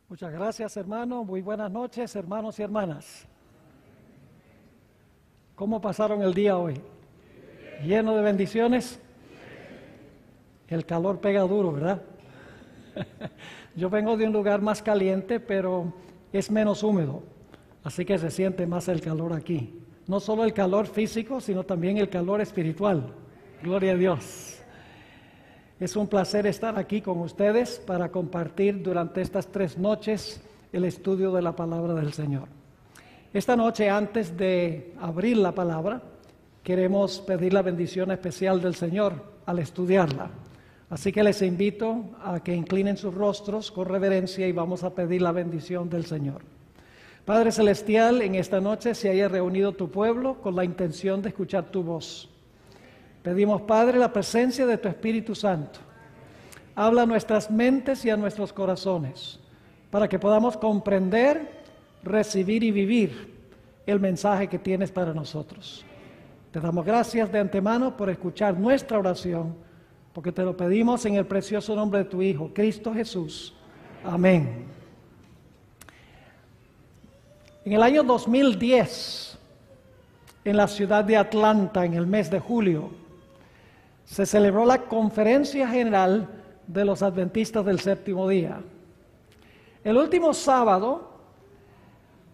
Muchas gracias, hermano. Muy buenas noches, hermanos y hermanas. ¿Cómo pasaron el día hoy? ¿Lleno de bendiciones? El calor pega duro, ¿verdad? Yo vengo de un lugar más caliente, pero es menos húmedo, así que se siente más el calor aquí. No solo el calor físico, sino también el calor espiritual. Gloria a Dios. Es un placer estar aquí con ustedes para compartir durante estas 3 noches el estudio de la palabra del Señor. Esta noche, antes de abrir la palabra, queremos pedir la bendición especial del Señor al estudiarla. Así que les invito a que inclinen sus rostros con reverencia y vamos a pedir la bendición del Señor. Padre Celestial, en esta noche se haya reunido tu pueblo con la intención de escuchar tu voz. Pedimos, Padre, la presencia de tu Espíritu Santo. Habla a nuestras mentes y a nuestros corazones, para que podamos comprender, recibir y vivir el mensaje que tienes para nosotros. Te damos gracias de antemano por escuchar nuestra oración, porque te lo pedimos en el precioso nombre de tu Hijo, Cristo Jesús. Amén. En el año 2010, en la ciudad de Atlanta, en el mes de julio, se celebró la Conferencia General de los Adventistas del Séptimo Día. El último sábado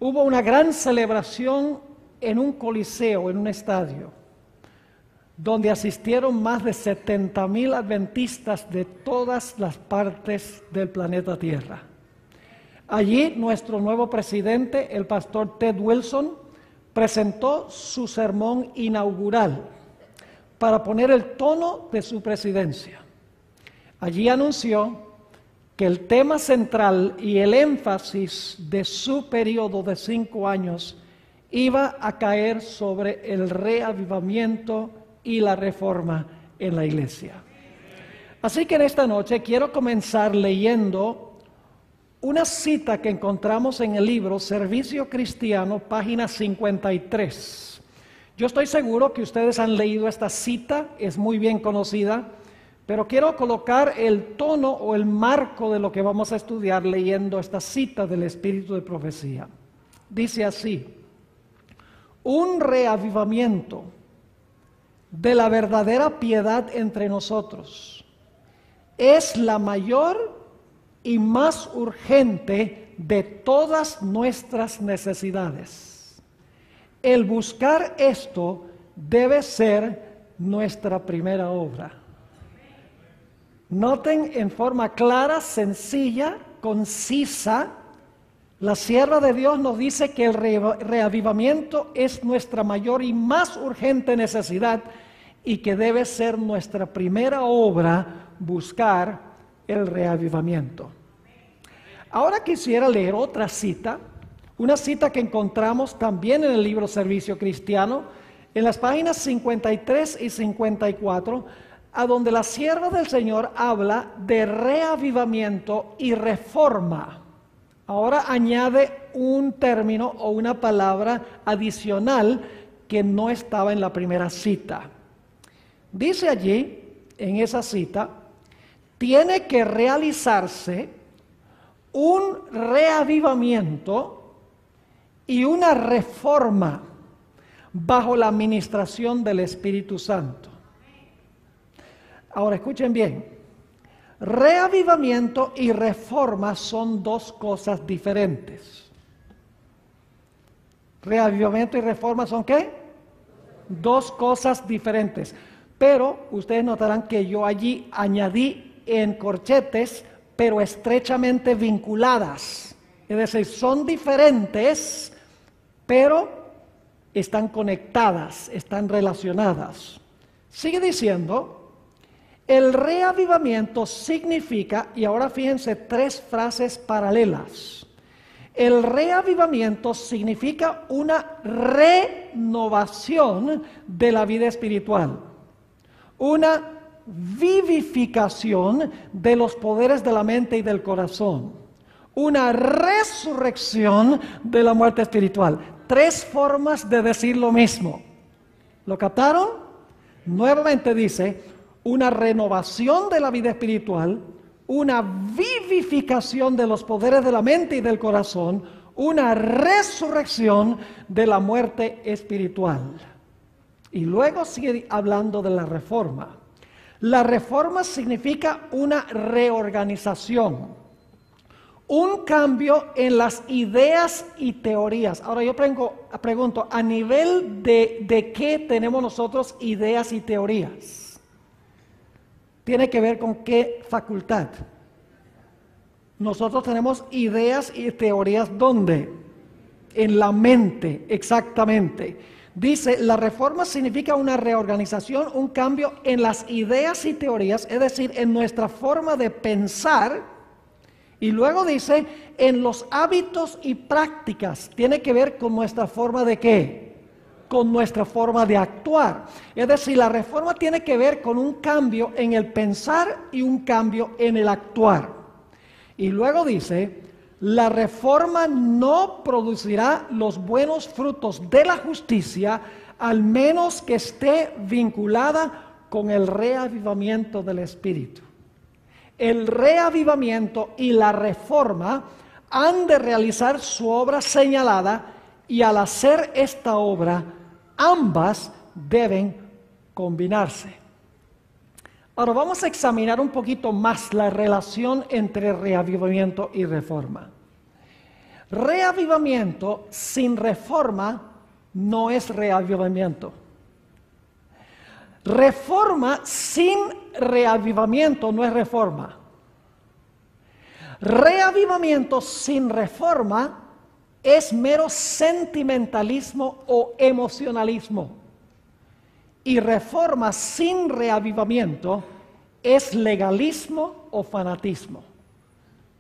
hubo una gran celebración en un coliseo, en un estadio, donde asistieron más de 70,000 adventistas de todas las partes del planeta Tierra. Allí nuestro nuevo presidente, el pastor Ted Wilson, presentó su sermón inaugural para poner el tono de su presidencia. Allí anunció que el tema central y el énfasis de su periodo de 5 años iba a caer sobre el reavivamiento y la reforma en la iglesia. Así que en esta noche quiero comenzar leyendo una cita que encontramos en el libro Servicio Cristiano, página 53. Yo estoy seguro que ustedes han leído esta cita, es muy bien conocida, pero quiero colocar el tono o el marco de lo que vamos a estudiar leyendo esta cita del Espíritu de Profecía. Dice así: un reavivamiento de la verdadera piedad entre nosotros es la mayor y más urgente de todas nuestras necesidades. El buscar esto debe ser nuestra primera obra. Noten en forma clara, sencilla, concisa, la sierva de Dios nos dice que el reavivamiento es nuestra mayor y más urgente necesidad y que debe ser nuestra primera obra buscar el reavivamiento. Ahora quisiera leer otra cita, una cita que encontramos también en el libro Servicio Cristiano, en las páginas 53 y 54, a donde la sierva del Señor habla de reavivamiento y reforma. Ahora añade un término o una palabra adicional que no estaba en la primera cita. Dice allí, en esa cita, tiene que realizarse un reavivamiento y una reforma bajo la administración del Espíritu Santo. Ahora escuchen bien, reavivamiento y reforma son 2 cosas diferentes. Reavivamiento y reforma son ¿qué? 2 cosas diferentes. Pero ustedes notarán que yo allí añadí en corchetes, pero estrechamente vinculadas. Es decir, son diferentes, pero están conectadas, están relacionadas. Sigue diciendo, el reavivamiento significa, y ahora fíjense 3 frases paralelas. El reavivamiento significa una renovación de la vida espiritual, una vivificación de los poderes de la mente y del corazón, una resurrección de la muerte espiritual. 3 formas de decir lo mismo. ¿Lo captaron? Nuevamente dice, una renovación de la vida espiritual, una vivificación de los poderes de la mente y del corazón, una resurrección de la muerte espiritual. Y luego sigue hablando de la reforma. La reforma significa una reorganización, un cambio en las ideas y teorías. Ahora yo pregunto, ¿a nivel de qué tenemos nosotros ideas y teorías? Tiene que ver con qué facultad. Nosotros tenemos ideas y teorías, ¿dónde? En la mente, exactamente. Dice, la reforma significa una reorganización, un cambio en las ideas y teorías, es decir, en nuestra forma de pensar. Y luego dice, en los hábitos y prácticas. Tiene que ver con nuestra forma de ¿qué? Con nuestra forma de actuar. Es decir, la reforma tiene que ver con un cambio en el pensar y un cambio en el actuar. Y luego dice, la reforma no producirá los buenos frutos de la justicia, al menos que esté vinculada con el reavivamiento del Espíritu. El reavivamiento y la reforma han de realizar su obra señalada, y al hacer esta obra, ambas deben combinarse. Ahora vamos a examinar un poquito más la relación entre reavivamiento y reforma. Reavivamiento sin reforma no es reavivamiento. Reforma sin reavivamiento no es reforma. Reavivamiento sin reforma es mero sentimentalismo o emocionalismo. Y reforma sin reavivamiento es legalismo o fanatismo.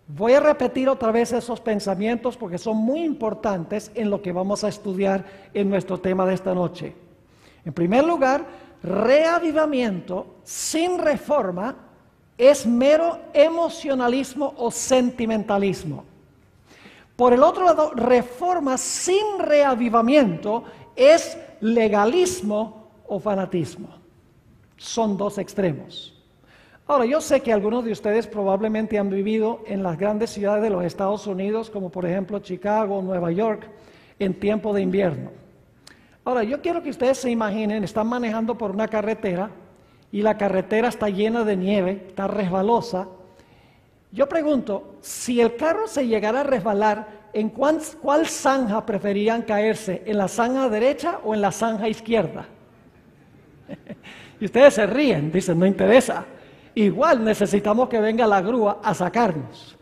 Voy a repetir otra vez esos pensamientos porque son muy importantes en lo que vamos a estudiar en nuestro tema de esta noche. En primer lugar, reavivamiento sin reforma es mero emocionalismo o sentimentalismo. Por el otro lado, reforma sin reavivamiento es legalismo o fanatismo. Son 2 extremos. Ahora, yo sé que algunos de ustedes probablemente han vivido en las grandes ciudades de los Estados Unidos, como por ejemplo Chicago, Nueva York, en tiempo de invierno. Ahora, yo quiero que ustedes se imaginen, están manejando por una carretera y la carretera está llena de nieve, está resbalosa. Yo pregunto, si el carro se llegara a resbalar, ¿en cuál zanja preferirían caerse? ¿En la zanja derecha o en la zanja izquierda? Y ustedes se ríen, dicen, no interesa. Igual necesitamos que venga la grúa a sacarnos.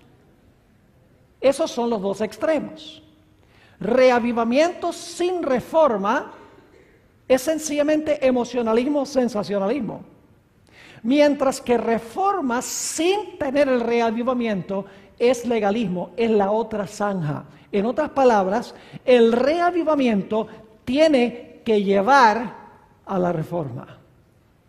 Esos son los 2 extremos. Reavivamiento sin reforma es sencillamente emocionalismo o sensacionalismo. Mientras que reforma sin tener el reavivamiento es legalismo, es la otra zanja. En otras palabras, el reavivamiento tiene que llevar a la reforma.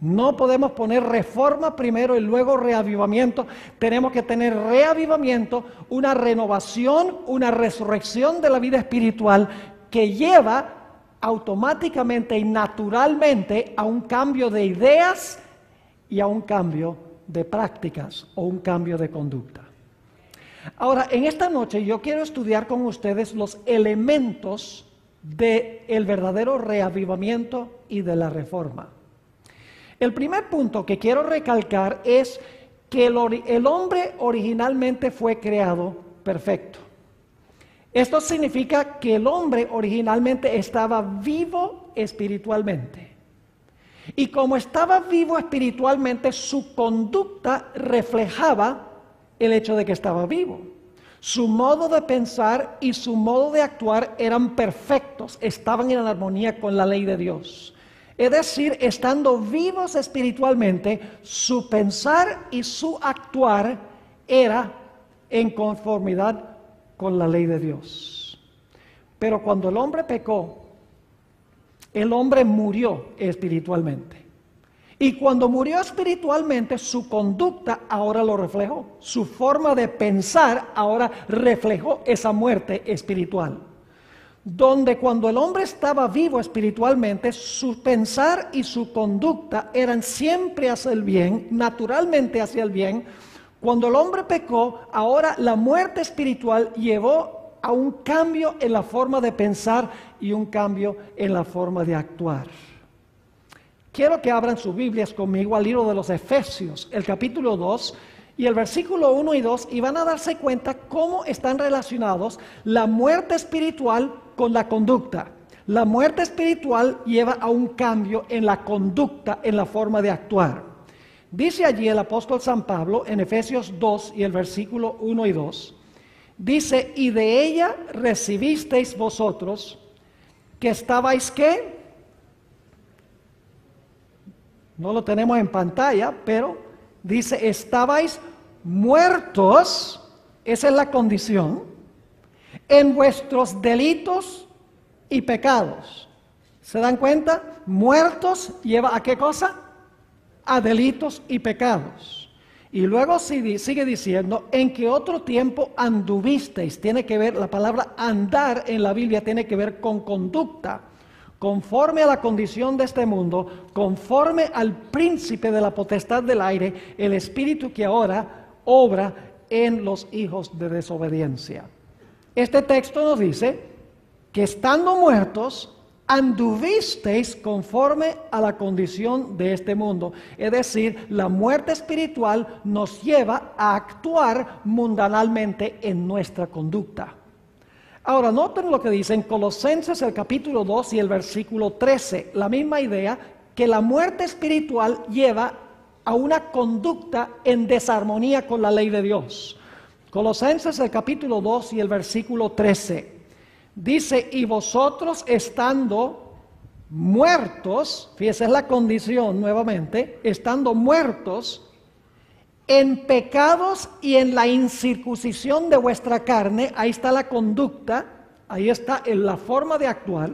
No podemos poner reforma primero y luego reavivamiento. Tenemos que tener reavivamiento, una renovación, una resurrección de la vida espiritual que lleva automáticamente y naturalmente a un cambio de ideas y a un cambio de prácticas o un cambio de conducta. Ahora, en esta noche yo quiero estudiar con ustedes los elementos del verdadero reavivamiento y de la reforma. El primer punto que quiero recalcar es que el hombre originalmente fue creado perfecto. Esto significa que el hombre originalmente estaba vivo espiritualmente. Y como estaba vivo espiritualmente, su conducta reflejaba el hecho de que estaba vivo. Su modo de pensar y su modo de actuar eran perfectos, estaban en armonía con la ley de Dios. Es decir, estando vivos espiritualmente, su pensar y su actuar era en conformidad con la ley de Dios. Pero cuando el hombre pecó, el hombre murió espiritualmente. Y cuando murió espiritualmente, su conducta ahora lo reflejó. Su forma de pensar ahora reflejó esa muerte espiritual. Donde cuando el hombre estaba vivo espiritualmente, su pensar y su conducta eran siempre hacia el bien, naturalmente hacia el bien. Cuando el hombre pecó, ahora la muerte espiritual llevó a un cambio en la forma de pensar y un cambio en la forma de actuar. Quiero que abran sus Biblias conmigo al libro de los Efesios, el capítulo 2 y el versículo 1 y 2, y van a darse cuenta cómo están relacionados la muerte espiritual con la conducta. La muerte espiritual lleva a un cambio en la conducta, en la forma de actuar. Dice allí el apóstol San Pablo en Efesios 2 y el versículo 1 y 2, dice, y de ella recibisteis vosotros, que estabais, ¿qué? No lo tenemos en pantalla, pero dice, estabais muertos, esa es la condición, en vuestros delitos y pecados. ¿Se dan cuenta? Muertos lleva a ¿qué cosa? A delitos y pecados. Y luego sigue diciendo, en que otro tiempo anduvisteis. Tiene que ver, la palabra andar en la Biblia tiene que ver con conducta. Conforme a la condición de este mundo, conforme al príncipe de la potestad del aire, el espíritu que ahora obra en los hijos de desobediencia. Este texto nos dice que estando muertos, anduvisteis conforme a la condición de este mundo. Es decir, la muerte espiritual nos lleva a actuar mundanalmente en nuestra conducta. Ahora, noten lo que dice en Colosenses el capítulo 2 y el versículo 13. La misma idea, que la muerte espiritual lleva a una conducta en desarmonía con la ley de Dios. Colosenses el capítulo 2 y el versículo 13. Dice, y vosotros estando muertos, fíjese, es la condición nuevamente, estando muertos en pecados y en la incircuncisión de vuestra carne, ahí está la conducta, ahí está en la forma de actuar.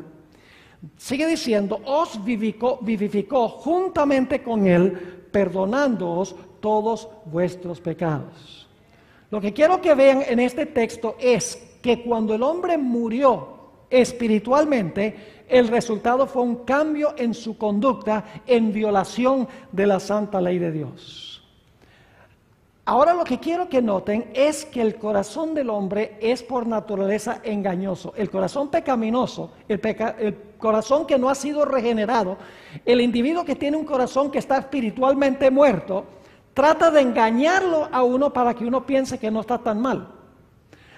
Sigue diciendo, os vivificó juntamente con él, perdonándoos todos vuestros pecados. Lo que quiero que vean en este texto es que cuando el hombre murió espiritualmente, el resultado fue un cambio en su conducta en violación de la santa ley de Dios. Ahora lo que quiero que noten es que el corazón del hombre es por naturaleza engañoso. El corazón pecaminoso, el corazón que no ha sido regenerado, el individuo que tiene un corazón que está espiritualmente muerto, trata de engañarlo a uno para que uno piense que no está tan mal.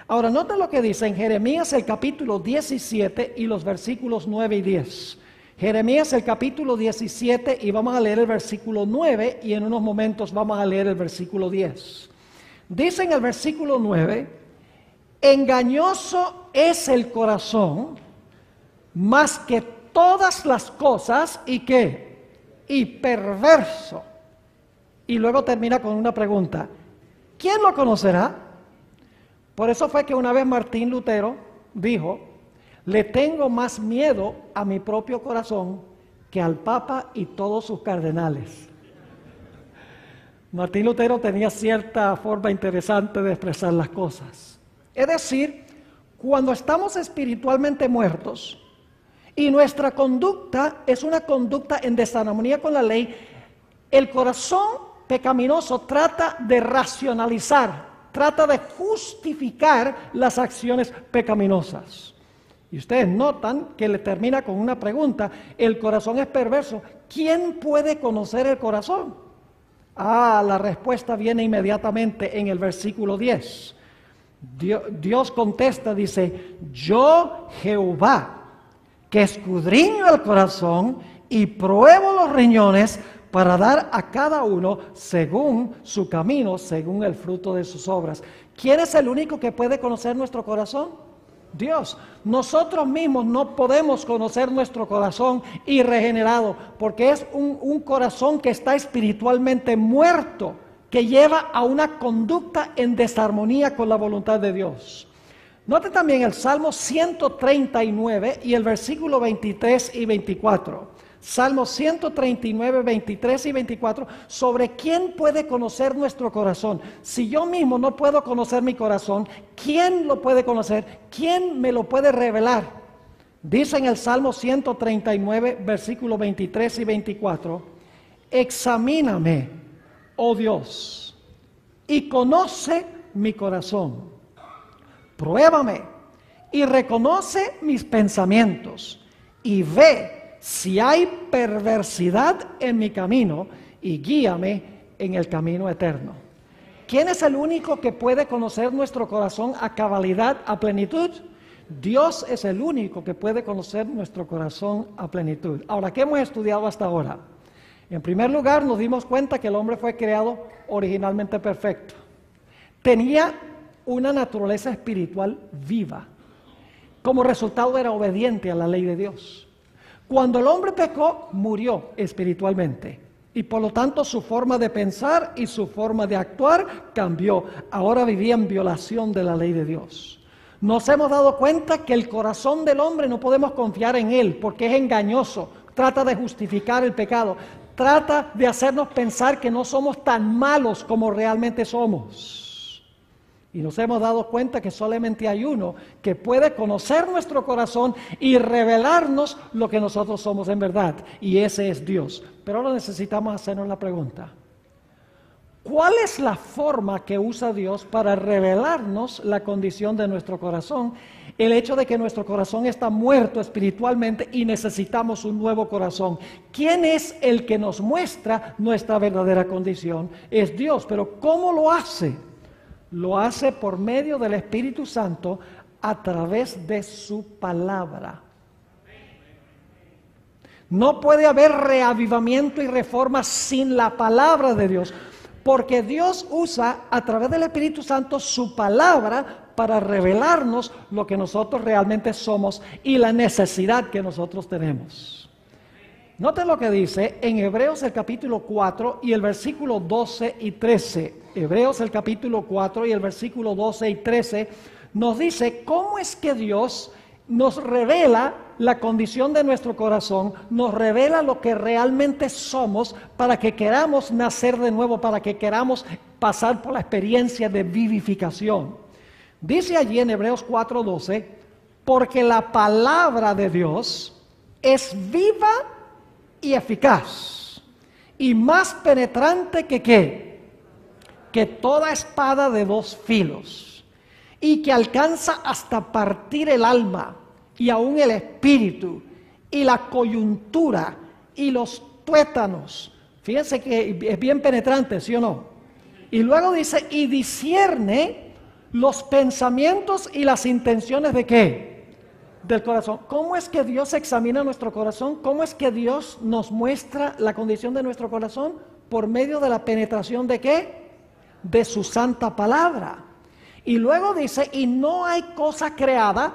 Ahora noten lo que dice en Jeremías el capítulo 17 y los versículos 9 y 10. Jeremías el capítulo 17 y vamos a leer el versículo 9 y en unos momentos vamos a leer el versículo 10. Dice en el versículo 9, engañoso es el corazón más que todas las cosas y ¿qué? Y perverso. Y luego termina con una pregunta, ¿quién lo conocerá? Por eso fue que una vez Martín Lutero dijo, le tengo más miedo a mi propio corazón que al Papa y todos sus cardenales. Martín Lutero tenía cierta forma interesante de expresar las cosas. Es decir, cuando estamos espiritualmente muertos y nuestra conducta es una conducta en desarmonía con la ley, el corazón pecaminoso trata de racionalizar, trata de justificar las acciones pecaminosas. Y ustedes notan que le termina con una pregunta, el corazón es perverso, ¿quién puede conocer el corazón? La respuesta viene inmediatamente en el versículo 10. Dios contesta, dice, yo Jehová, que escudriño el corazón y pruebo los riñones para dar a cada uno según su camino, según el fruto de sus obras. ¿Quién es el único que puede conocer nuestro corazón? Dios. Nosotros mismos no podemos conocer nuestro corazón irregenerado, porque es un corazón que está espiritualmente muerto, que lleva a una conducta en desarmonía con la voluntad de Dios. Note también el Salmo 139 y el versículo 23 y 24. Salmo 139, 23 y 24, sobre quién puede conocer nuestro corazón. Si yo mismo no puedo conocer mi corazón, ¿quién lo puede conocer? ¿Quién me lo puede revelar? Dice en el Salmo 139, versículo 23 y 24, examíname, oh Dios, y conoce mi corazón. Pruébame y reconoce mis pensamientos y ve si hay perversidad en mi camino y guíame en el camino eterno. ¿Quién es el único que puede conocer nuestro corazón a cabalidad, a plenitud? Dios es el único que puede conocer nuestro corazón a plenitud. Ahora, ¿qué hemos estudiado hasta ahora? En primer lugar, nos dimos cuenta que el hombre fue creado originalmente perfecto. Tenía una naturaleza espiritual viva. Como resultado era obediente a la ley de Dios. Cuando el hombre pecó, murió espiritualmente. Y por lo tanto su forma de pensar y su forma de actuar cambió. Ahora vivía en violación de la ley de Dios. Nos hemos dado cuenta que el corazón del hombre no podemos confiar en él porque es engañoso. Trata de justificar el pecado. Trata de hacernos pensar que no somos tan malos como realmente somos. Y nos hemos dado cuenta que solamente hay uno que puede conocer nuestro corazón y revelarnos lo que nosotros somos en verdad. Y ese es Dios. Pero ahora necesitamos hacernos la pregunta. ¿Cuál es la forma que usa Dios para revelarnos la condición de nuestro corazón? El hecho de que nuestro corazón está muerto espiritualmente y necesitamos un nuevo corazón. ¿Quién es el que nos muestra nuestra verdadera condición? Es Dios. Pero ¿cómo lo hace? Lo hace por medio del Espíritu Santo a través de su palabra. No puede haber reavivamiento y reforma sin la palabra de Dios, porque Dios usa a través del Espíritu Santo su palabra para revelarnos lo que nosotros realmente somos y la necesidad que nosotros tenemos. Noten lo que dice en Hebreos el capítulo 4 y el versículo 12 y 13. Hebreos el capítulo 4 y el versículo 12 y 13 nos dice cómo es que Dios nos revela la condición de nuestro corazón, nos revela lo que realmente somos para que queramos nacer de nuevo, para que queramos pasar por la experiencia de vivificación. Dice allí en Hebreos 4:12, porque la palabra de Dios es viva y eficaz y más penetrante que ¿qué? Que toda espada de dos filos y que alcanza hasta partir el alma y aún el espíritu y la coyuntura y los tuétanos. Fíjense que es bien penetrante, ¿sí o no? Y luego dice, y discierne los pensamientos y las intenciones de ¿qué? Del corazón. ¿Cómo es que Dios examina nuestro corazón? ¿Cómo es que Dios nos muestra la condición de nuestro corazón? Por medio de la penetración de ¿qué? De su santa palabra. Y luego dice, y no hay cosa creada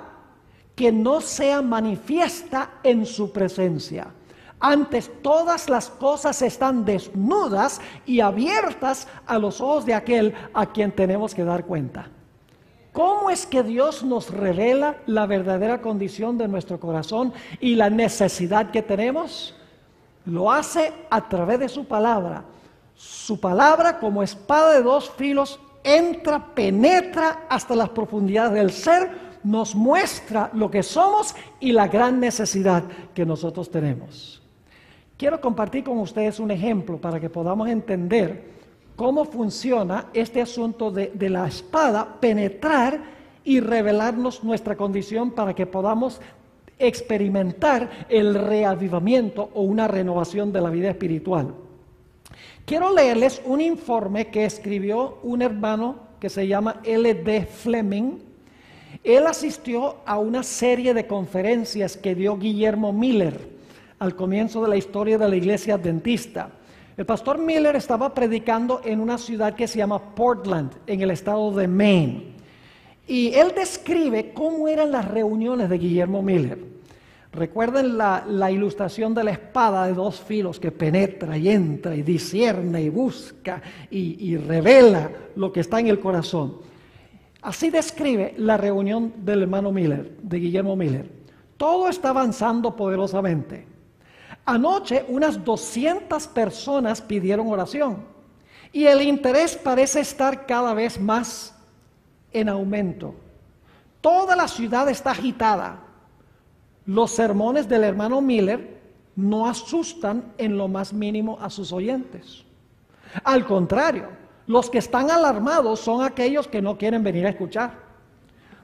que no sea manifiesta en su presencia. Antes todas las cosas están desnudas y abiertas a los ojos de aquel a quien tenemos que dar cuenta. ¿Cómo es que Dios nos revela la verdadera condición de nuestro corazón y la necesidad que tenemos? Lo hace a través de su palabra. Su palabra, como espada de dos filos, entra, penetra hasta las profundidades del ser, nos muestra lo que somos y la gran necesidad que nosotros tenemos. Quiero compartir con ustedes un ejemplo para que podamos entender cómo funciona este asunto de la espada, penetrar y revelarnos nuestra condición para que podamos experimentar el reavivamiento o una renovación de la vida espiritual. Quiero leerles un informe que escribió un hermano que se llama L.D. Fleming. Él asistió a una serie de conferencias que dio Guillermo Miller al comienzo de la historia de la iglesia adventista. El pastor Miller estaba predicando en una ciudad que se llama Portland, en el estado de Maine. Y él describe cómo eran las reuniones de Guillermo Miller. Recuerden la ilustración de la espada de dos filos que penetra y entra y discierne y busca y revela lo que está en el corazón. Así describe la reunión del hermano Miller, de Guillermo Miller. Todo está avanzando poderosamente. Anoche unas 200 personas pidieron oración y el interés parece estar cada vez más en aumento. Toda la ciudad está agitada. Los sermones del hermano Miller no asustan en lo más mínimo a sus oyentes. Al contrario, los que están alarmados son aquellos que no quieren venir a escuchar.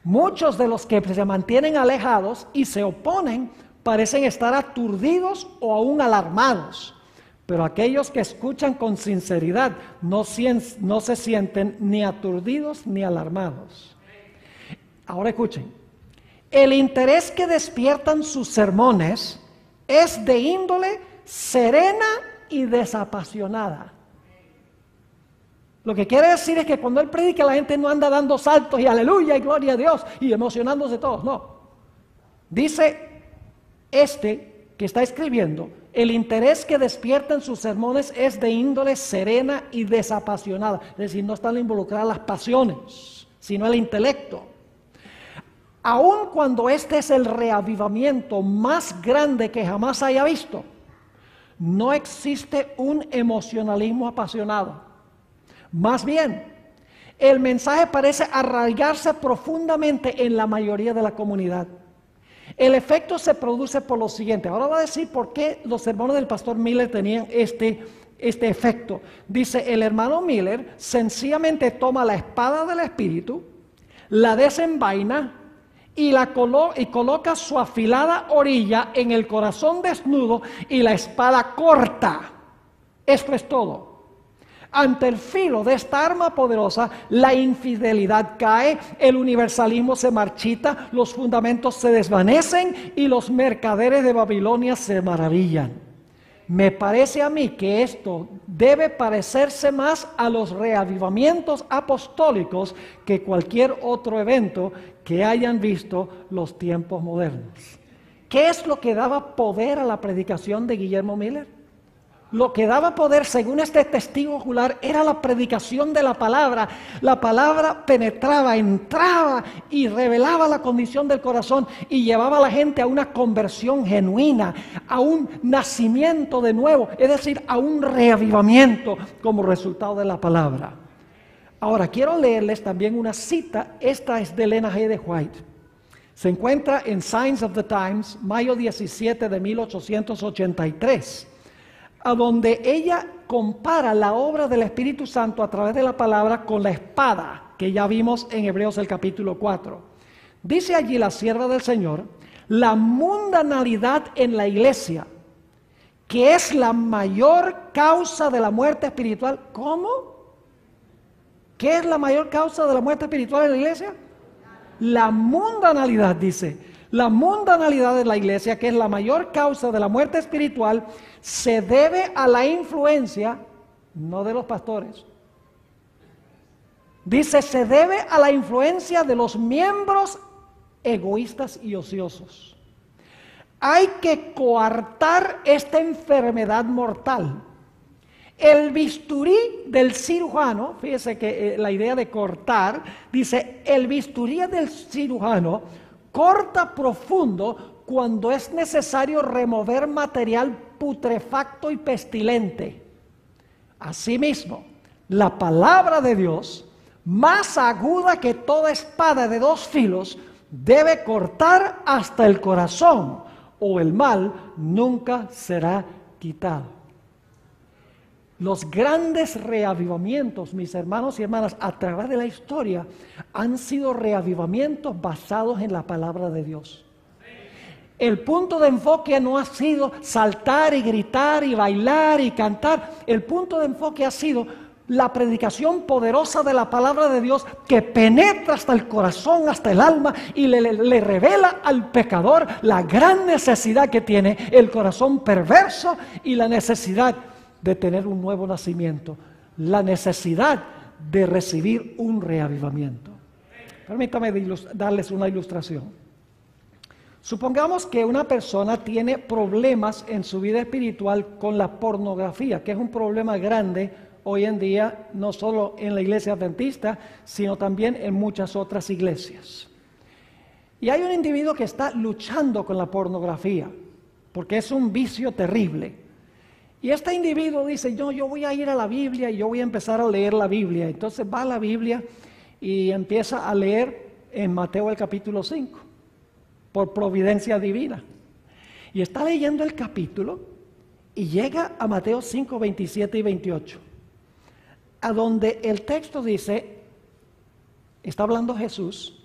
Muchos de los que se mantienen alejados y se oponen parecen estar aturdidos o aún alarmados. Pero aquellos que escuchan con sinceridad no se sienten ni aturdidos ni alarmados. Ahora escuchen. El interés que despiertan sus sermones es de índole serena y desapasionada. Lo que quiere decir es que cuando él predica, la gente no anda dando saltos y aleluya y gloria a Dios y emocionándose todos, no. Dice que está escribiendo, el interés que despiertan sus sermones es de índole serena y desapasionada. Es decir, no están involucradas las pasiones, sino el intelecto. Aun cuando este es el reavivamiento más grande que jamás haya visto, no existe un emocionalismo apasionado. Más bien, el mensaje parece arraigarse profundamente en la mayoría de la comunidad. El efecto se produce por lo siguiente. Ahora voy a decir por qué los sermones del pastor Miller tenían este efecto. Dice, el hermano Miller sencillamente toma la espada del Espíritu, la desenvaina y coloca su afilada orilla en el corazón desnudo y la espada corta. Esto es todo. Ante el filo de esta arma poderosa, la infidelidad cae, el universalismo se marchita, los fundamentos se desvanecen y los mercaderes de Babilonia se maravillan. Me parece a mí que esto debe parecerse más a los reavivamientos apostólicos que cualquier otro evento que hayan visto los tiempos modernos. ¿Qué es lo que daba poder a la predicación de Guillermo Miller? Lo que daba poder, según este testigo ocular, era la predicación de la palabra. La palabra penetraba, entraba y revelaba la condición del corazón y llevaba a la gente a una conversión genuina, a un nacimiento de nuevo, es decir, a un reavivamiento como resultado de la palabra. Ahora, quiero leerles también una cita. Esta es de Elena G. de White. Se encuentra en Signs of the Times, mayo 17 de 1883. A donde ella compara la obra del Espíritu Santo a través de la palabra con la espada que ya vimos en Hebreos el capítulo 4. Dice allí la sierva del Señor, la mundanalidad en la iglesia, que es la mayor causa de la muerte espiritual. ¿Cómo? ¿Qué es la mayor causa de la muerte espiritual en la iglesia? La mundanalidad, dice. La mundanalidad de la iglesia, que es la mayor causa de la muerte espiritual, se debe a la influencia, no de los pastores. Dice, se debe a la influencia de los miembros egoístas y ociosos. Hay que coartar esta enfermedad mortal. El bisturí del cirujano, fíjese que la idea de cortar, dice, el bisturí del cirujano corta profundo cuando es necesario remover material putrefacto y pestilente. Asimismo, la palabra de Dios, más aguda que toda espada de dos filos, debe cortar hasta el corazón, o el mal nunca será quitado. Los grandes reavivamientos, mis hermanos y hermanas, a través de la historia, han sido reavivamientos basados en la palabra de Dios. El punto de enfoque no ha sido saltar y gritar y bailar y cantar. El punto de enfoque ha sido la predicación poderosa de la palabra de Dios que penetra hasta el corazón, hasta el alma y le revela al pecador la gran necesidad que tiene el corazón perverso y la necesidad de tener un nuevo nacimiento, la necesidad de recibir un reavivamiento. Permítame darles una ilustración. Supongamos que una persona tiene problemas en su vida espiritual con la pornografía, que es un problema grande hoy en día, no solo en la iglesia adventista, sino también en muchas otras iglesias. Y hay un individuo que está luchando con la pornografía, porque es un vicio terrible. Y este individuo dice, yo voy a ir a la Biblia y yo voy a empezar a leer la Biblia. Entonces va a la Biblia y empieza a leer en Mateo el capítulo 5, por providencia divina. Y está leyendo el capítulo y llega a Mateo 5, 27 y 28, a donde el texto dice, está hablando Jesús,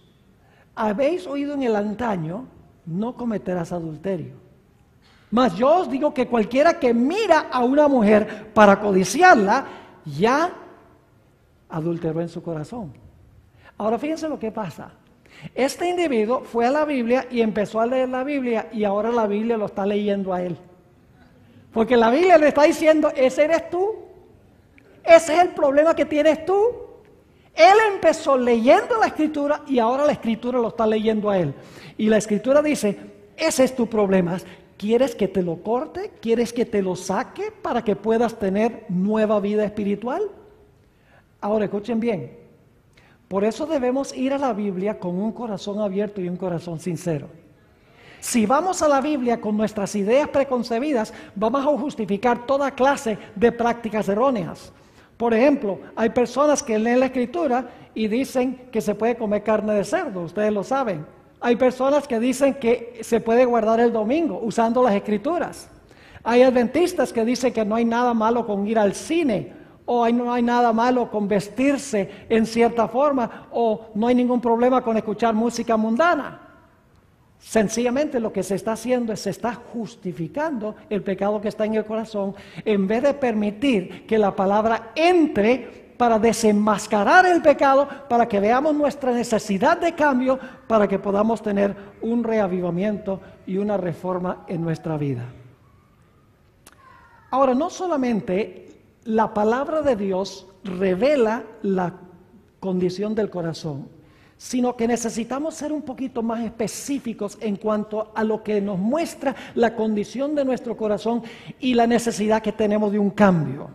habéis oído en el antaño, no cometerás adulterio. Mas yo os digo que cualquiera que mira a una mujer para codiciarla, ya adulteró en su corazón. Ahora fíjense lo que pasa. Este individuo fue a la Biblia y empezó a leer la Biblia y ahora la Biblia lo está leyendo a él. Porque la Biblia le está diciendo, ese eres tú. Ese es el problema que tienes tú. Él empezó leyendo la Escritura y ahora la Escritura lo está leyendo a él. Y la Escritura dice, ese es tu problema. ¿Quieres que te lo corte? ¿Quieres que te lo saque para que puedas tener nueva vida espiritual? Ahora escuchen bien. Por eso debemos ir a la Biblia con un corazón abierto y un corazón sincero. Si vamos a la Biblia con nuestras ideas preconcebidas, vamos a justificar toda clase de prácticas erróneas. Por ejemplo, hay personas que leen la Escritura y dicen que se puede comer carne de cerdo, ustedes lo saben. Hay personas que dicen que se puede guardar el domingo usando las Escrituras. Hay adventistas que dicen que no hay nada malo con ir al cine, o no hay nada malo con vestirse en cierta forma, o no hay ningún problema con escuchar música mundana. Sencillamente lo que se está haciendo es se está justificando el pecado que está en el corazón, en vez de permitir que la palabra entre para desenmascarar el pecado, para que veamos nuestra necesidad de cambio, para que podamos tener un reavivamiento y una reforma en nuestra vida. Ahora, no solamente la palabra de Dios revela la condición del corazón, sino que necesitamos ser un poquito más específicos en cuanto a lo que nos muestra la condición de nuestro corazón y la necesidad que tenemos de un cambio.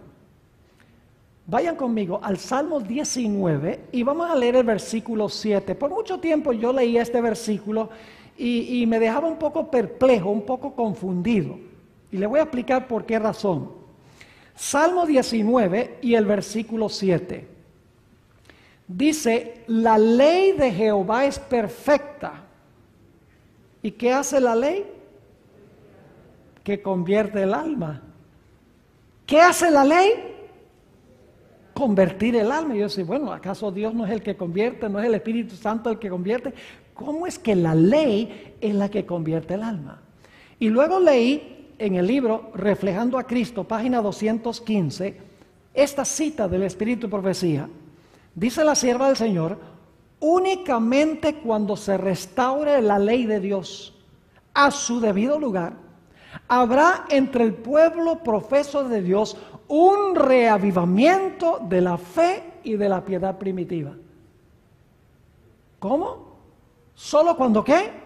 Vayan conmigo al Salmo 19 y vamos a leer el versículo 7. Por mucho tiempo yo leía este versículo y me dejaba un poco perplejo, un poco confundido. Y le voy a explicar por qué razón. Salmo 19 y el versículo 7. Dice, la ley de Jehová es perfecta. ¿Y qué hace la ley? Que convierte el alma. ¿Qué hace la ley? Convertir el alma. Y yo decía, bueno, ¿acaso Dios no es el que convierte? ¿No es el Espíritu Santo el que convierte? ¿Cómo es que la ley es la que convierte el alma? Y luego leí en el libro Reflejando a Cristo, página 215, esta cita del Espíritu Profecía. Dice la sierva del Señor, únicamente cuando se restaure la ley de Dios a su debido lugar, habrá entre el pueblo profeso de Dios un reavivamiento de la fe y de la piedad primitiva. ¿Cómo? ¿Solo cuando qué?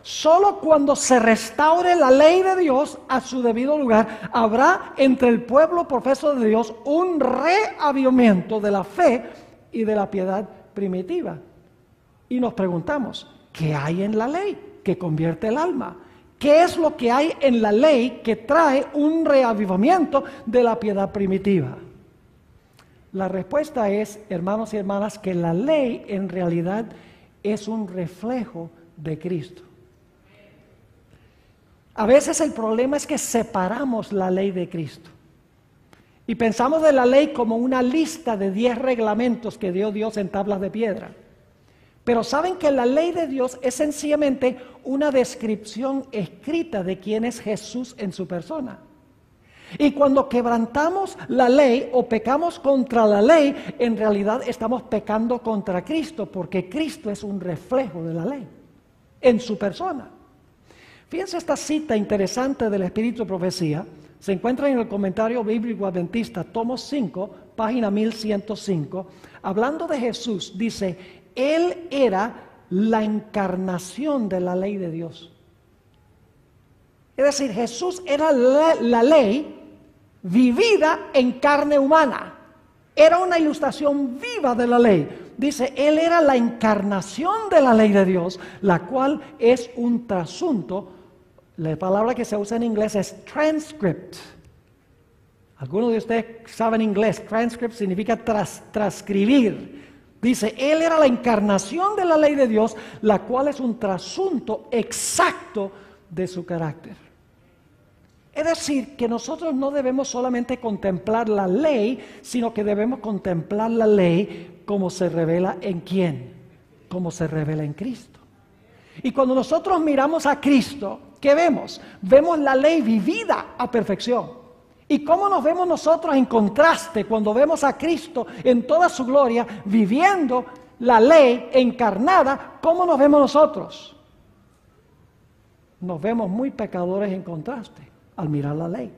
Solo cuando se restaure la ley de Dios a su debido lugar, habrá entre el pueblo profeso de Dios un reavivamiento de la fe y de la piedad primitiva. Y nos preguntamos, ¿qué hay en la ley que convierte el alma? ¿Qué es lo que hay en la ley que trae un reavivamiento de la piedad primitiva? La respuesta es, hermanos y hermanas, que la ley en realidad es un reflejo de Cristo. A veces el problema es que separamos la ley de Cristo. Y pensamos de la ley como una lista de 10 reglamentos que dio Dios en tablas de piedra. Pero saben que la ley de Dios es sencillamente una descripción escrita de quién es Jesús en su persona. Y cuando quebrantamos la ley o pecamos contra la ley, en realidad estamos pecando contra Cristo, porque Cristo es un reflejo de la ley en su persona. Fíjense esta cita interesante del Espíritu de Profecía. Se encuentra en el Comentario Bíblico Adventista, tomo 5, página 1105. Hablando de Jesús, dice, Él era la encarnación de la ley de Dios. Es decir, Jesús era la ley vivida en carne humana. Era una ilustración viva de la ley. Dice, Él era la encarnación de la ley de Dios, la cual es un trasunto. La palabra que se usa en inglés es transcript. Algunos de ustedes saben inglés. Transcript significa transcribir. Dice, Él era la encarnación de la ley de Dios, la cual es un trasunto exacto de su carácter. Es decir, que nosotros no debemos solamente contemplar la ley, sino que debemos contemplar la ley como se revela en quién, como se revela en Cristo. Y cuando nosotros miramos a Cristo, ¿qué vemos? Vemos la ley vivida a perfección. ¿Y cómo nos vemos nosotros en contraste cuando vemos a Cristo en toda su gloria, viviendo la ley encarnada? ¿Cómo nos vemos nosotros? Nos vemos muy pecadores en contraste al mirar la ley,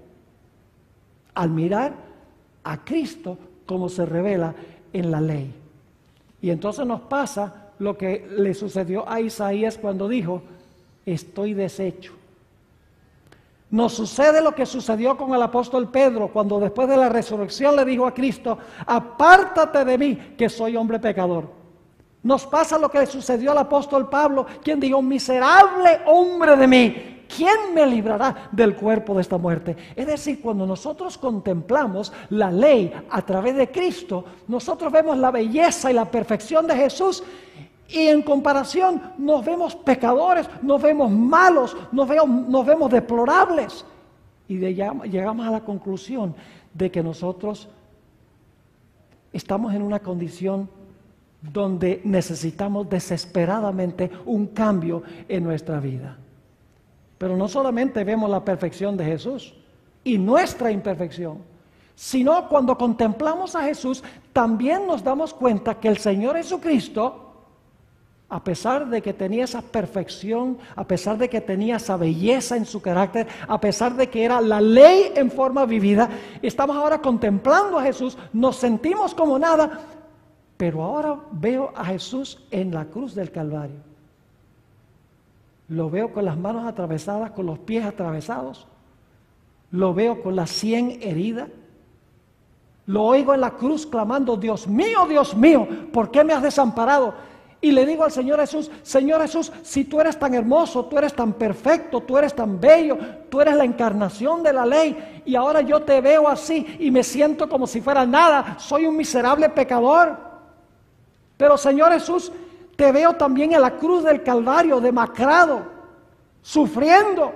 al mirar a Cristo como se revela en la ley. Y entonces nos pasa lo que le sucedió a Isaías cuando dijo, estoy deshecho. Nos sucede lo que sucedió con el apóstol Pedro cuando después de la resurrección le dijo a Cristo, apártate de mí que soy hombre pecador. Nos pasa lo que le sucedió al apóstol Pablo, quien dijo, miserable hombre de mí, ¿quién me librará del cuerpo de esta muerte? Es decir, cuando nosotros contemplamos la ley a través de Cristo, nosotros vemos la belleza y la perfección de Jesús. Y en comparación nos vemos pecadores, nos vemos malos, nos vemos deplorables. Y llegamos a la conclusión de que nosotros estamos en una condición donde necesitamos desesperadamente un cambio en nuestra vida. Pero no solamente vemos la perfección de Jesús y nuestra imperfección, sino cuando contemplamos a Jesús, también nos damos cuenta que el Señor Jesucristo, a pesar de que tenía esa perfección, a pesar de que tenía esa belleza en su carácter, a pesar de que era la ley en forma vivida, estamos ahora contemplando a Jesús, nos sentimos como nada, pero ahora veo a Jesús en la cruz del Calvario. Lo veo con las manos atravesadas, con los pies atravesados. Lo veo con la sien herida. Lo oigo en la cruz clamando, Dios mío, ¿por qué me has desamparado? Y le digo al Señor Jesús, si tú eres tan hermoso, tú eres tan perfecto, tú eres tan bello, tú eres la encarnación de la ley, y ahora yo te veo así y me siento como si fuera nada, soy un miserable pecador. Pero Señor Jesús, te veo también en la cruz del Calvario, demacrado, sufriendo,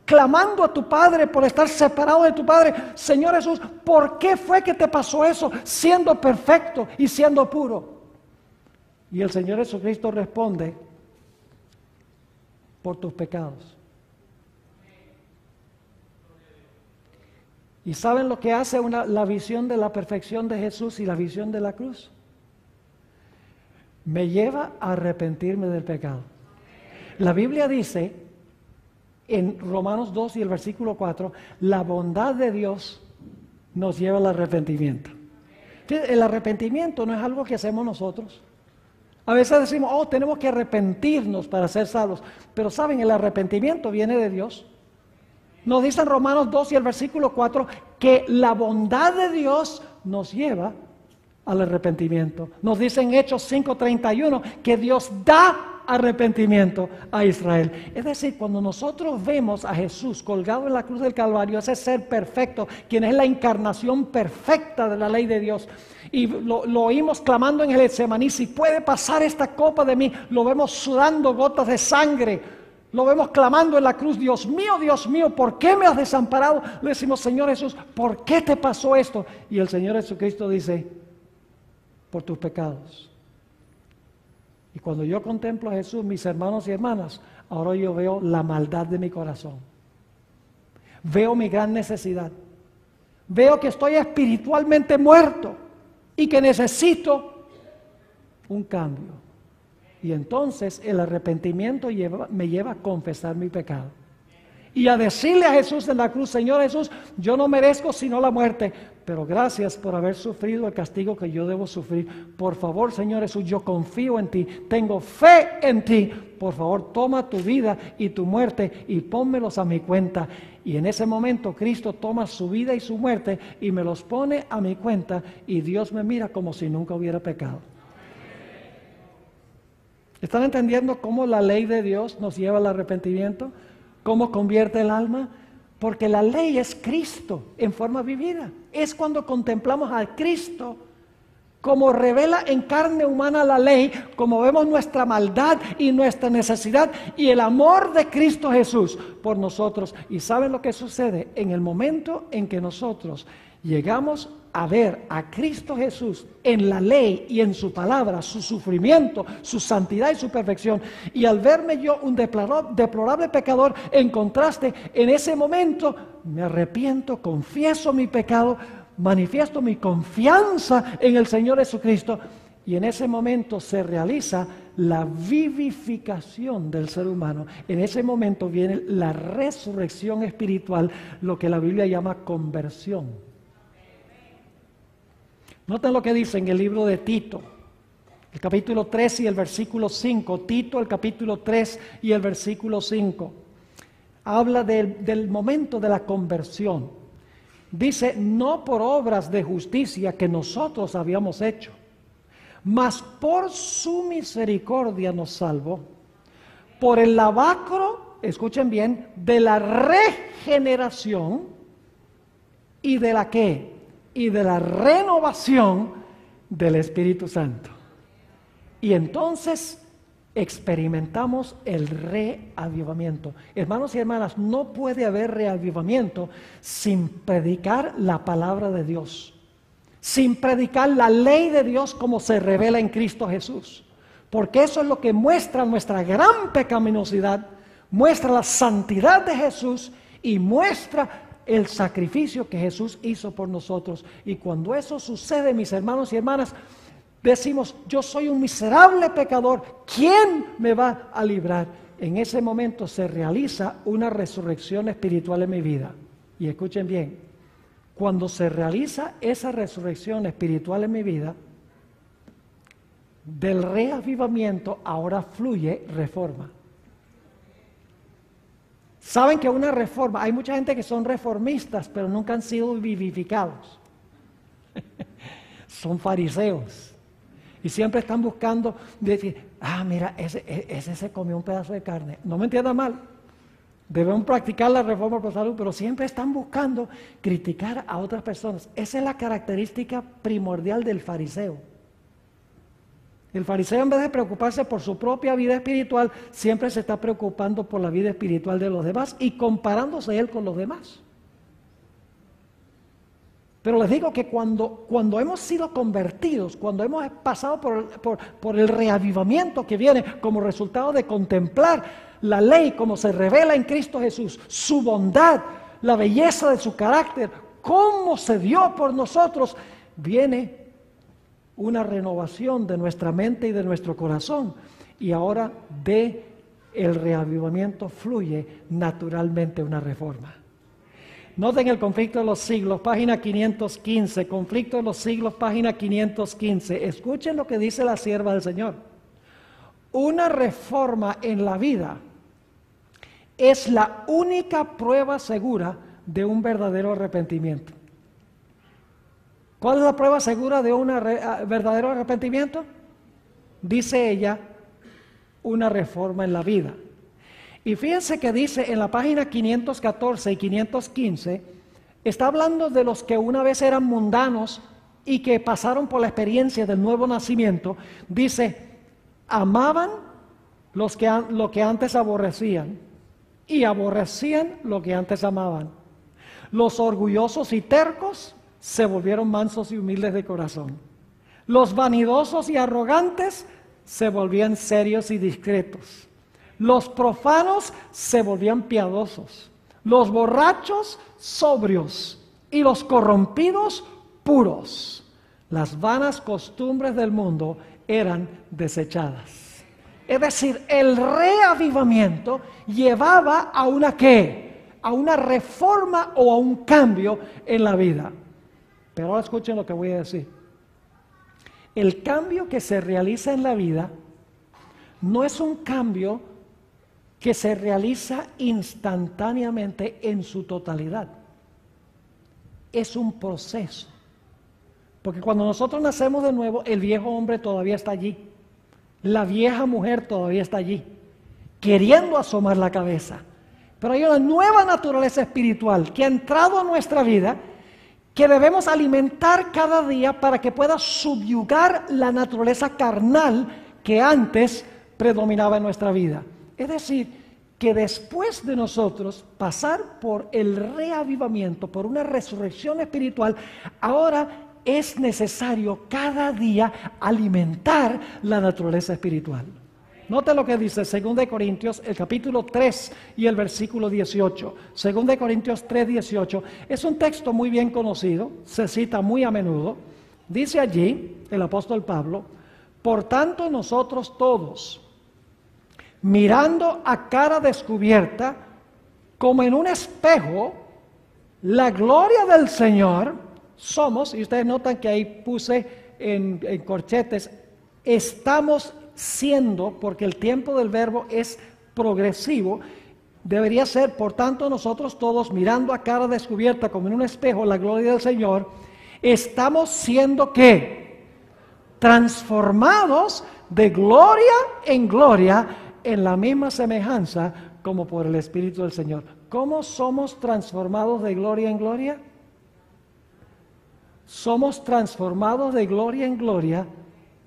clamando a tu Padre por estar separado de tu Padre. Señor Jesús, ¿por qué fue que te pasó eso siendo perfecto y siendo puro? Y el Señor Jesucristo responde, por tus pecados. ¿Y saben lo que hace la visión de la perfección de Jesús y la visión de la cruz? Me lleva a arrepentirme del pecado. La Biblia dice en Romanos 2 y el versículo 4, la bondad de Dios nos lleva al arrepentimiento. El arrepentimiento no es algo que hacemos nosotros. A veces decimos, tenemos que arrepentirnos para ser salvos. Pero saben, el arrepentimiento viene de Dios. Nos dice en Romanos 2 y el versículo 4 que la bondad de Dios nos lleva al arrepentimiento. Nos dice en Hechos 5:31 que Dios da arrepentimiento a Israel. Es decir, cuando nosotros vemos a Jesús colgado en la cruz del Calvario, ese ser perfecto, quien es la encarnación perfecta de la ley de Dios, y lo oímos clamando en el Getsemaní, si puede pasar esta copa de mí, lo vemos sudando gotas de sangre, lo vemos clamando en la cruz, Dios mío, ¿por qué me has desamparado? Le decimos, Señor Jesús, ¿por qué te pasó esto? Y el Señor Jesucristo dice, por tus pecados. Y cuando yo contemplo a Jesús, mis hermanos y hermanas, ahora yo veo la maldad de mi corazón. Veo mi gran necesidad. Veo que estoy espiritualmente muerto y que necesito un cambio. Y entonces el arrepentimiento me lleva a confesar mi pecado. y a decirle a Jesús en la cruz: Señor Jesús, yo no merezco sino la muerte, pero gracias por haber sufrido el castigo que yo debo sufrir. Por favor, Señor Jesús, yo confío en ti, tengo fe en ti. Por favor, toma tu vida y tu muerte y pónmelos a mi cuenta. Y en ese momento Cristo toma su vida y su muerte y me los pone a mi cuenta, y Dios me mira como si nunca hubiera pecado. ¿Están entendiendo cómo la ley de Dios nos lleva al arrepentimiento? ¿Cómo convierte el alma? Porque la ley es Cristo en forma vivida. Es cuando contemplamos a Cristo como revela en carne humana la ley, como vemos nuestra maldad y nuestra necesidad y el amor de Cristo Jesús por nosotros. ¿Y saben lo que sucede? En el momento en que nosotros llegamos a ver a Cristo Jesús en la ley y en su palabra, su sufrimiento, su santidad y su perfección, y al verme yo un deplorable pecador, en contraste, en ese momento me arrepiento, confieso mi pecado, manifiesto mi confianza en el Señor Jesucristo, y en ese momento se realiza la vivificación del ser humano. En ese momento viene la resurrección espiritual, lo que la Biblia llama conversión. Noten lo que dice en el libro de Tito, el capítulo 3 y el versículo 5. Tito, el capítulo 3 y el versículo 5. Habla del momento de la conversión. Dice: no por obras de justicia que nosotros habíamos hecho, mas por su misericordia nos salvó, por el lavacro, escuchen bien, de la regeneración y de la ¿qué? Y de la renovación del Espíritu Santo. Y entonces experimentamos el reavivamiento. Hermanos y hermanas, no puede haber reavivamiento sin predicar la palabra de Dios, sin predicar la ley de Dios como se revela en Cristo Jesús, porque eso es lo que muestra nuestra gran pecaminosidad, muestra la santidad de Jesús y muestra el sacrificio que Jesús hizo por nosotros. Y cuando eso sucede, mis hermanos y hermanas, decimos: yo soy un miserable pecador, ¿quién me va a librar? En ese momento se realiza una resurrección espiritual en mi vida. Y escuchen bien, cuando se realiza esa resurrección espiritual en mi vida, del reavivamiento ahora fluye reforma. Saben que una reforma, hay mucha gente que son reformistas, pero nunca han sido vivificados. Son fariseos. Y siempre están buscando decir: mira, ese se comió un pedazo de carne. No me entiendan mal. Debemos practicar la reforma por salud, pero siempre están buscando criticar a otras personas. Esa es la característica primordial del fariseo. El fariseo, en vez de preocuparse por su propia vida espiritual, siempre se está preocupando por la vida espiritual de los demás y comparándose él con los demás. Pero les digo que cuando hemos sido convertidos, cuando hemos pasado por el reavivamiento que viene como resultado de contemplar la ley como se revela en Cristo Jesús, su bondad, la belleza de su carácter, cómo se dio por nosotros, viene una renovación de nuestra mente y de nuestro corazón, y ahora de el reavivamiento fluye naturalmente una reforma. Noten el conflicto de los siglos, página 515, conflicto de los siglos, página 515. Escuchen lo que dice la sierva del Señor. Una reforma en la vida es la única prueba segura de un verdadero arrepentimiento. ¿Cuál es la prueba segura de un verdadero arrepentimiento? Dice ella: una reforma en la vida. Y fíjense que dice en la página 514 y 515, está hablando de los que una vez eran mundanos y que pasaron por la experiencia del nuevo nacimiento. Dice: amaban lo que antes aborrecían y aborrecían lo que antes amaban. Los orgullosos y tercos se volvieron mansos y humildes de corazón. Los vanidosos y arrogantes se volvían serios y discretos. Los profanos se volvían piadosos. Los borrachos sobrios y los corrompidos puros. Las vanas costumbres del mundo eran desechadas. Es decir, el reavivamiento llevaba a una ¿qué? a una reforma o a un cambio en la vida. Pero ahora escuchen lo que voy a decir. El cambio que se realiza en la vida no es un cambio que se realiza instantáneamente en su totalidad. Es un proceso. Porque cuando nosotros nacemos de nuevo, el viejo hombre todavía está allí. La vieja mujer todavía está allí, queriendo asomar la cabeza. Pero hay una nueva naturaleza espiritual que ha entrado a nuestra vida, que debemos alimentar cada día para que pueda subyugar la naturaleza carnal que antes predominaba en nuestra vida. Es decir, que después de nosotros pasar por el reavivamiento, por una resurrección espiritual, ahora es necesario cada día alimentar la naturaleza espiritual. Note lo que dice 2 Corintios, el capítulo 3 y el versículo 18. 2 Corintios 3, 18. Es un texto muy bien conocido, se cita muy a menudo. Dice allí el apóstol Pablo: por tanto nosotros todos, mirando a cara descubierta, como en un espejo, la gloria del Señor, somos, y ustedes notan que ahí puse en corchetes, estamos siendo, porque el tiempo del verbo es progresivo, debería ser, por tanto nosotros todos, mirando a cara descubierta como en un espejo la gloria del Señor, estamos siendo ¿qué? Transformados de gloria en gloria en la misma semejanza como por el Espíritu del Señor. ¿Cómo somos transformados de gloria en gloria? Somos transformados de gloria en gloria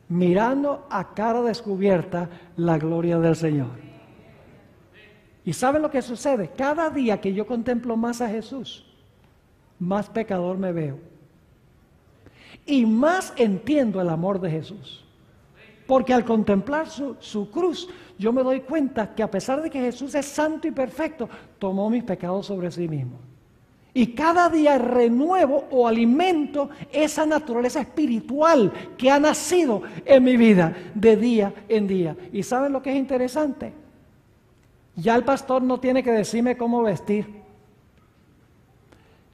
mirando a cara descubierta la gloria del Señor. ¿Y saben lo que sucede? Cada día que yo contemplo más a Jesús, más pecador me veo. Y más entiendo el amor de Jesús. Porque al contemplar su cruz, yo me doy cuenta que a pesar de que Jesús es santo y perfecto, tomó mis pecados sobre sí mismo. Y cada día renuevo o alimento esa naturaleza espiritual que ha nacido en mi vida de día en día. ¿Y saben lo que es interesante? Ya el pastor no tiene que decirme cómo vestir.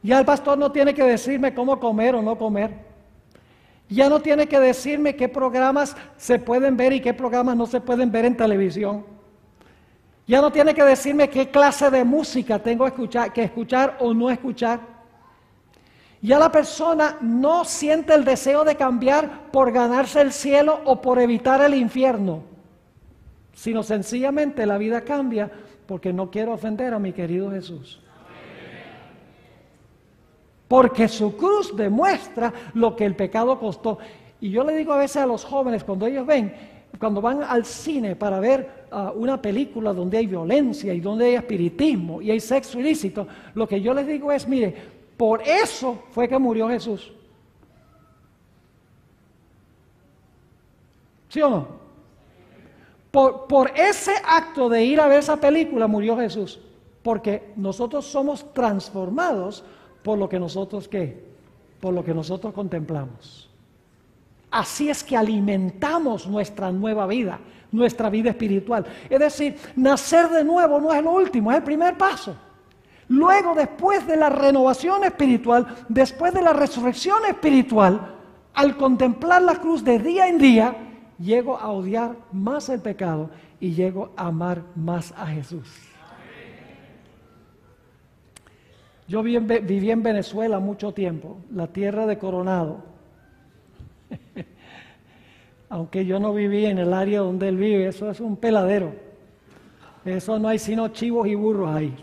Ya el pastor no tiene que decirme cómo comer o no comer. Ya no tiene que decirme qué programas se pueden ver y qué programas no se pueden ver en televisión. Ya no tiene que decirme qué clase de música tengo que escuchar o no escuchar. Ya la persona no siente el deseo de cambiar por ganarse el cielo o por evitar el infierno, sino sencillamente la vida cambia porque no quiero ofender a mi querido Jesús. Porque su cruz demuestra lo que el pecado costó. Y yo le digo a veces a los jóvenes cuando ellos cuando van al cine para ver una película donde hay violencia y donde hay espiritismo y hay sexo ilícito, lo que yo les digo es, mire, por eso fue que murió Jesús. ¿Sí o no? Por ese acto de ir a ver esa película murió Jesús. Porque nosotros somos transformados por lo que nosotros ¿qué? Por lo que nosotros contemplamos. Así es que alimentamos nuestra nueva vida, nuestra vida espiritual. Es decir, nacer de nuevo no es lo último, es el primer paso. Luego, después de la renovación espiritual, después de la resurrección espiritual, al contemplar la cruz de día en día, llego a odiar más el pecado y llego a amar más a Jesús. Yo viví en Venezuela mucho tiempo, la tierra de Coronado. Aunque yo no viví en el área donde él vive, eso es un peladero. Eso no hay sino chivos y burros ahí.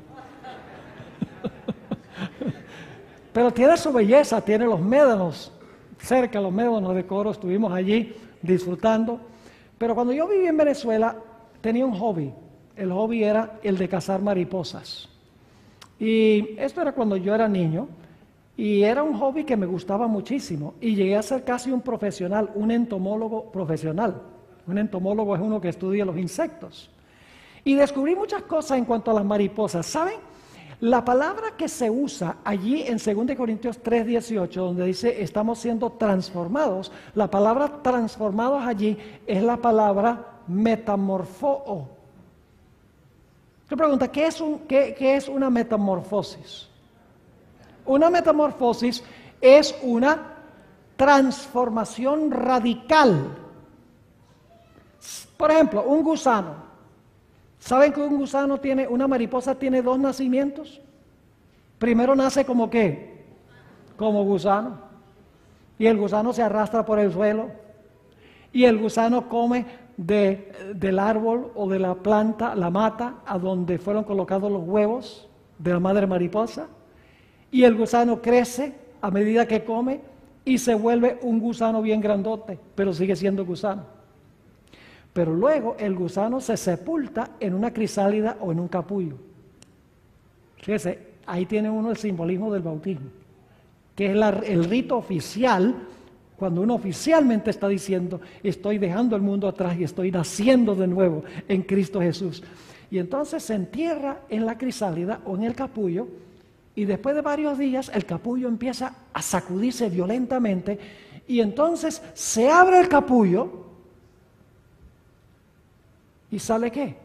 Pero tiene su belleza, tiene los médanos, cerca los médanos de Coro, estuvimos allí disfrutando. Pero cuando yo viví en Venezuela, tenía un hobby. El hobby era el de cazar mariposas. Y esto era cuando yo era niño. Y era un hobby que me gustaba muchísimo y llegué a ser casi un profesional, un entomólogo profesional. Un entomólogo es uno que estudia los insectos. Y descubrí muchas cosas en cuanto a las mariposas. ¿Saben? La palabra que se usa allí en 2 Corintios 3, 18, donde dice estamos siendo transformados, la palabra transformados allí es la palabra metamorfoo. Te pregunta, qué es una metamorfosis? Una metamorfosis es una transformación radical. Por ejemplo, un gusano. ¿Saben que una mariposa tiene dos nacimientos? Primero nace como ¿qué? Como gusano. Y el gusano se arrastra por el suelo. Y el gusano come del árbol o de la planta, la mata, a donde fueron colocados los huevos de la madre mariposa. Y el gusano crece a medida que come y se vuelve un gusano bien grandote, pero sigue siendo gusano. Pero luego el gusano se sepulta en una crisálida o en un capullo. Fíjese, ahí tiene uno el simbolismo del bautismo, que es el rito oficial, cuando uno oficialmente está diciendo, estoy dejando el mundo atrás y estoy naciendo de nuevo en Cristo Jesús. Y entonces se entierra en la crisálida o en el capullo, y después de varios días el capullo empieza a sacudirse violentamente, y entonces se abre el capullo, ¿y sale qué?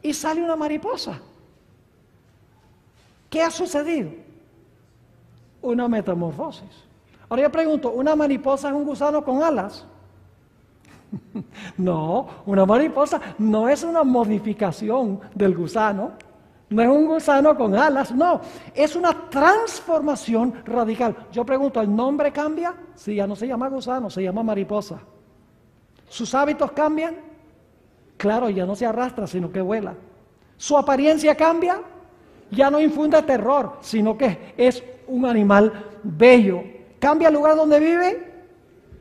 Y sale una mariposa. ¿Qué ha sucedido? Una metamorfosis. Ahora yo pregunto, ¿una mariposa es un gusano con alas? No, una mariposa no es una modificación del gusano, no es un gusano con alas, no, es una transformación radical. Yo pregunto, ¿el nombre cambia? Sí, ya no se llama gusano, se llama mariposa. ¿Sus hábitos cambian? Claro, ya no se arrastra, sino que vuela. ¿Su apariencia cambia? Ya no infunde terror, sino que es un animal bello. ¿Cambia el lugar donde vive?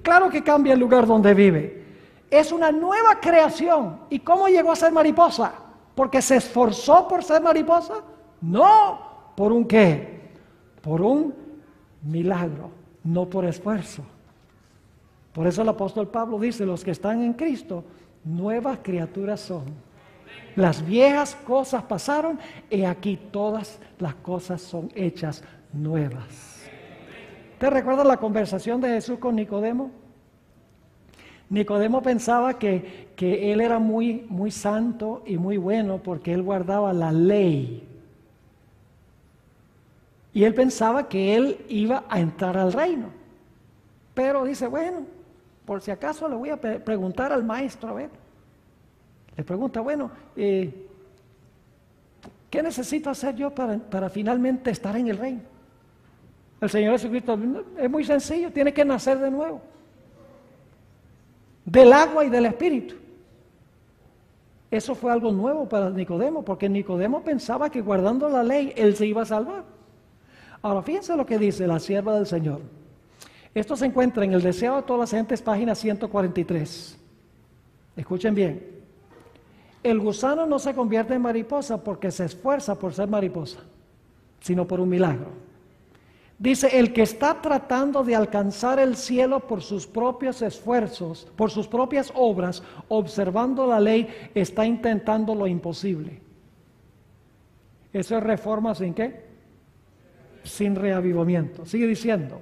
Claro que cambia el lugar donde vive. Es una nueva creación. ¿Y cómo llegó a ser mariposa? ¿Porque se esforzó por ser mariposa? No. ¿Por un qué? Por un milagro, no por esfuerzo. Por eso el apóstol Pablo dice, los que están en Cristo, nuevas criaturas son. Las viejas cosas pasaron y aquí todas las cosas son hechas nuevas. ¿Te recuerdas la conversación de Jesús con Nicodemo? Nicodemo pensaba que él era muy santo y muy bueno porque él guardaba la ley. Y él pensaba que él iba a entrar al reino. Pero dice, bueno, por si acaso le voy a preguntar al maestro, a ver. Le pregunta, bueno, ¿qué necesito hacer yo para finalmente estar en el reino? El Señor Jesucristo, es muy sencillo, tiene que nacer de nuevo. Del agua y del Espíritu. Eso fue algo nuevo para Nicodemo, porque Nicodemo pensaba que guardando la ley, él se iba a salvar. Ahora, fíjense lo que dice la sierva del Señor. Esto se encuentra en El Deseo de todas las gentes, página 143. Escuchen bien. El gusano no se convierte en mariposa porque se esfuerza por ser mariposa, sino por un milagro. Dice, el que está tratando de alcanzar el cielo por sus propios esfuerzos, por sus propias obras, observando la ley, está intentando lo imposible. Eso es reforma sin qué? Sin reavivamiento. Sigue diciendo,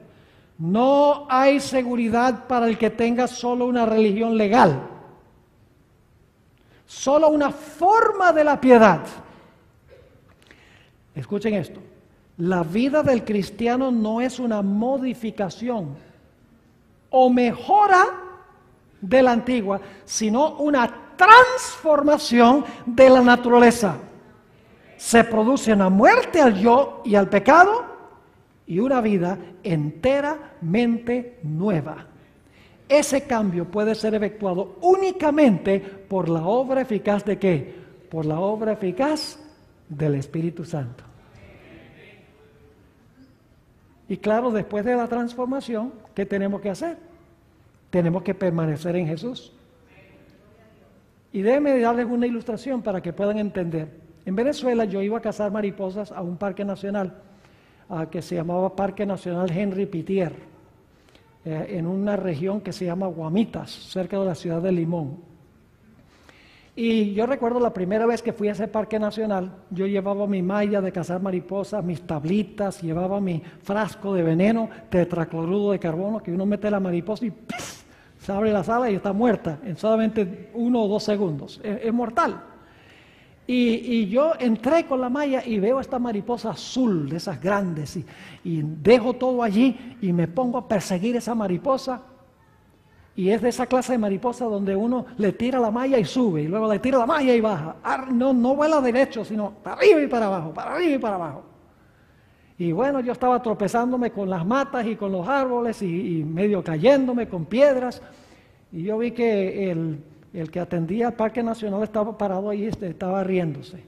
no hay seguridad para el que tenga solo una religión legal. Solo una forma de la piedad. Escuchen esto. La vida del cristiano no es una modificación o mejora de la antigua, sino una transformación de la naturaleza. Se produce una muerte al yo y al pecado y una vida enteramente nueva. Ese cambio puede ser efectuado únicamente por la obra eficaz de ¿qué? Por la obra eficaz del Espíritu Santo. Y claro, después de la transformación, ¿qué tenemos que hacer? Tenemos que permanecer en Jesús. Y déjenme darles una ilustración para que puedan entender. En Venezuela yo iba a cazar mariposas a un parque nacional que se llamaba Parque Nacional Henry Pittier, en una región que se llama Guamitas, cerca de la ciudad de Limón. Y yo recuerdo la primera vez que fui a ese parque nacional, yo llevaba mi malla de cazar mariposas, mis tablitas, llevaba mi frasco de veneno, tetracloruro de carbono, que uno mete la mariposa y ¡puf! Se abre la sala y está muerta en solamente 1 o 2 segundos. Es mortal. Y yo entré con la malla y veo esta mariposa azul, de esas grandes, y dejo todo allí y me pongo a perseguir esa mariposa. Y es de esa clase de mariposa donde uno le tira la malla y sube, y luego le tira la malla y baja. No vuela derecho, sino para arriba y para abajo, para arriba y para abajo. Y bueno, yo estaba tropezándome con las matas y con los árboles y medio cayéndome con piedras. Y yo vi que el que atendía al Parque Nacional estaba parado ahí, estaba riéndose.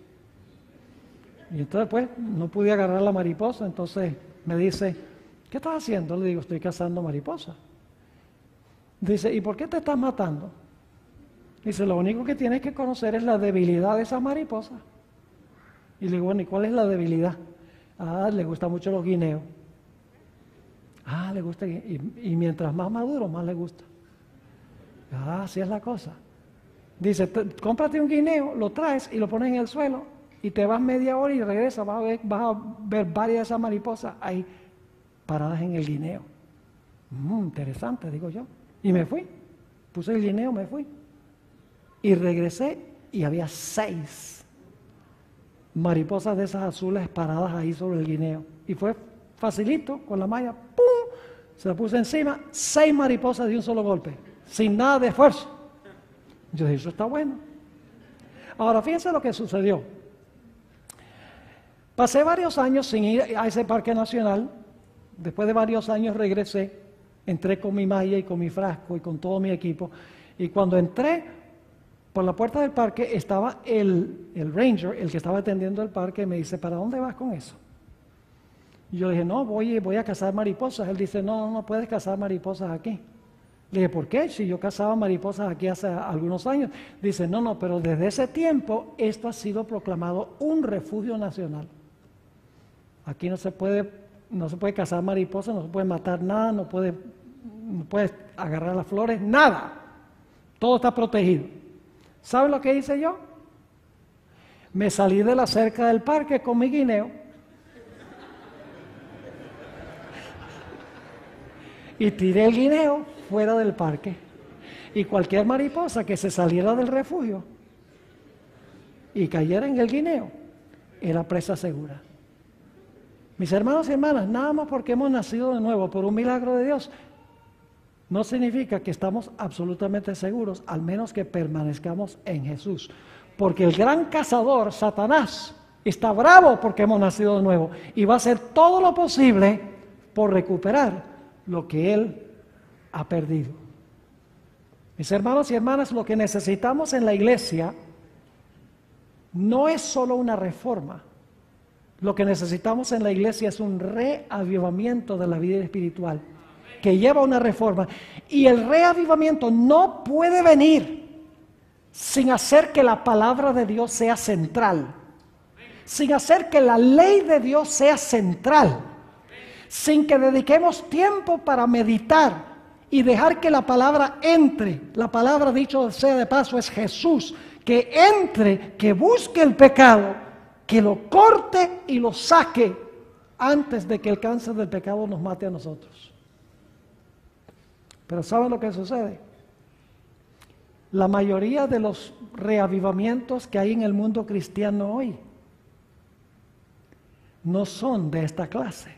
Y entonces pues no pude agarrar la mariposa, entonces me dice, ¿qué estás haciendo? Le digo, estoy cazando mariposas. Dice, ¿y por qué te estás matando? Dice, lo único que tienes que conocer es la debilidad de esa mariposa. Y le digo, bueno, ¿y cuál es la debilidad? Le gustan mucho los guineos. Le gusta, y mientras más maduro, más le gusta. Así es la cosa. Dice, cómprate un guineo, lo traes y lo pones en el suelo y te vas media hora y regresas, vas a ver varias de esas mariposas ahí paradas en el guineo. Interesante, digo yo. Y me fui, puse el guineo, me fui. Y regresé y había 6 mariposas de esas azules paradas ahí sobre el guineo. Y fue facilito, con la malla, ¡pum! Se la puse encima, 6 mariposas de un solo golpe, sin nada de esfuerzo. Yo dije, eso está bueno. Ahora, fíjense lo que sucedió. Pasé varios años sin ir a ese parque nacional. Después de varios años regresé. Entré con mi malla y con mi frasco y con todo mi equipo. Y cuando entré por la puerta del parque, estaba el ranger, el que estaba atendiendo el parque, y me dice, ¿para dónde vas con eso? Y yo le dije, no, voy a cazar mariposas. Él dice, no puedes cazar mariposas aquí. Le dije, ¿por qué? Si yo cazaba mariposas aquí hace algunos años. Dice, no, pero desde ese tiempo esto ha sido proclamado un refugio nacional. Aquí no se puede cazar mariposas, no se puede matar nada, no puedes agarrar las flores, nada. Todo está protegido. ¿Sabe lo que hice yo? Me salí de la cerca del parque con mi guineo y tiré el guineo fuera del parque. Y cualquier mariposa que se saliera del refugio y cayera en el guineo era presa segura. Mis hermanos y hermanas, nada más porque hemos nacido de nuevo por un milagro de Dios, no significa que estamos absolutamente seguros, al menos que permanezcamos en Jesús. Porque el gran cazador, Satanás, está bravo porque hemos nacido de nuevo y va a hacer todo lo posible por recuperar lo que él ha perdido. Mis hermanos y hermanas, lo que necesitamos en la iglesia no es solo una reforma. Lo que necesitamos en la iglesia es un reavivamiento de la vida espiritual que lleva a una reforma. Y el reavivamiento no puede venir sin hacer que la palabra de Dios sea central, sin hacer que la ley de Dios sea central, sin que dediquemos tiempo para meditar y dejar que la palabra entre. La palabra, dicho sea de paso, es Jesús, que entre, que busque el pecado, que lo corte y lo saque antes de que el cáncer del pecado nos mate a nosotros. Pero ¿saben lo que sucede? La mayoría de los reavivamientos que hay en el mundo cristiano hoy no son de esta clase.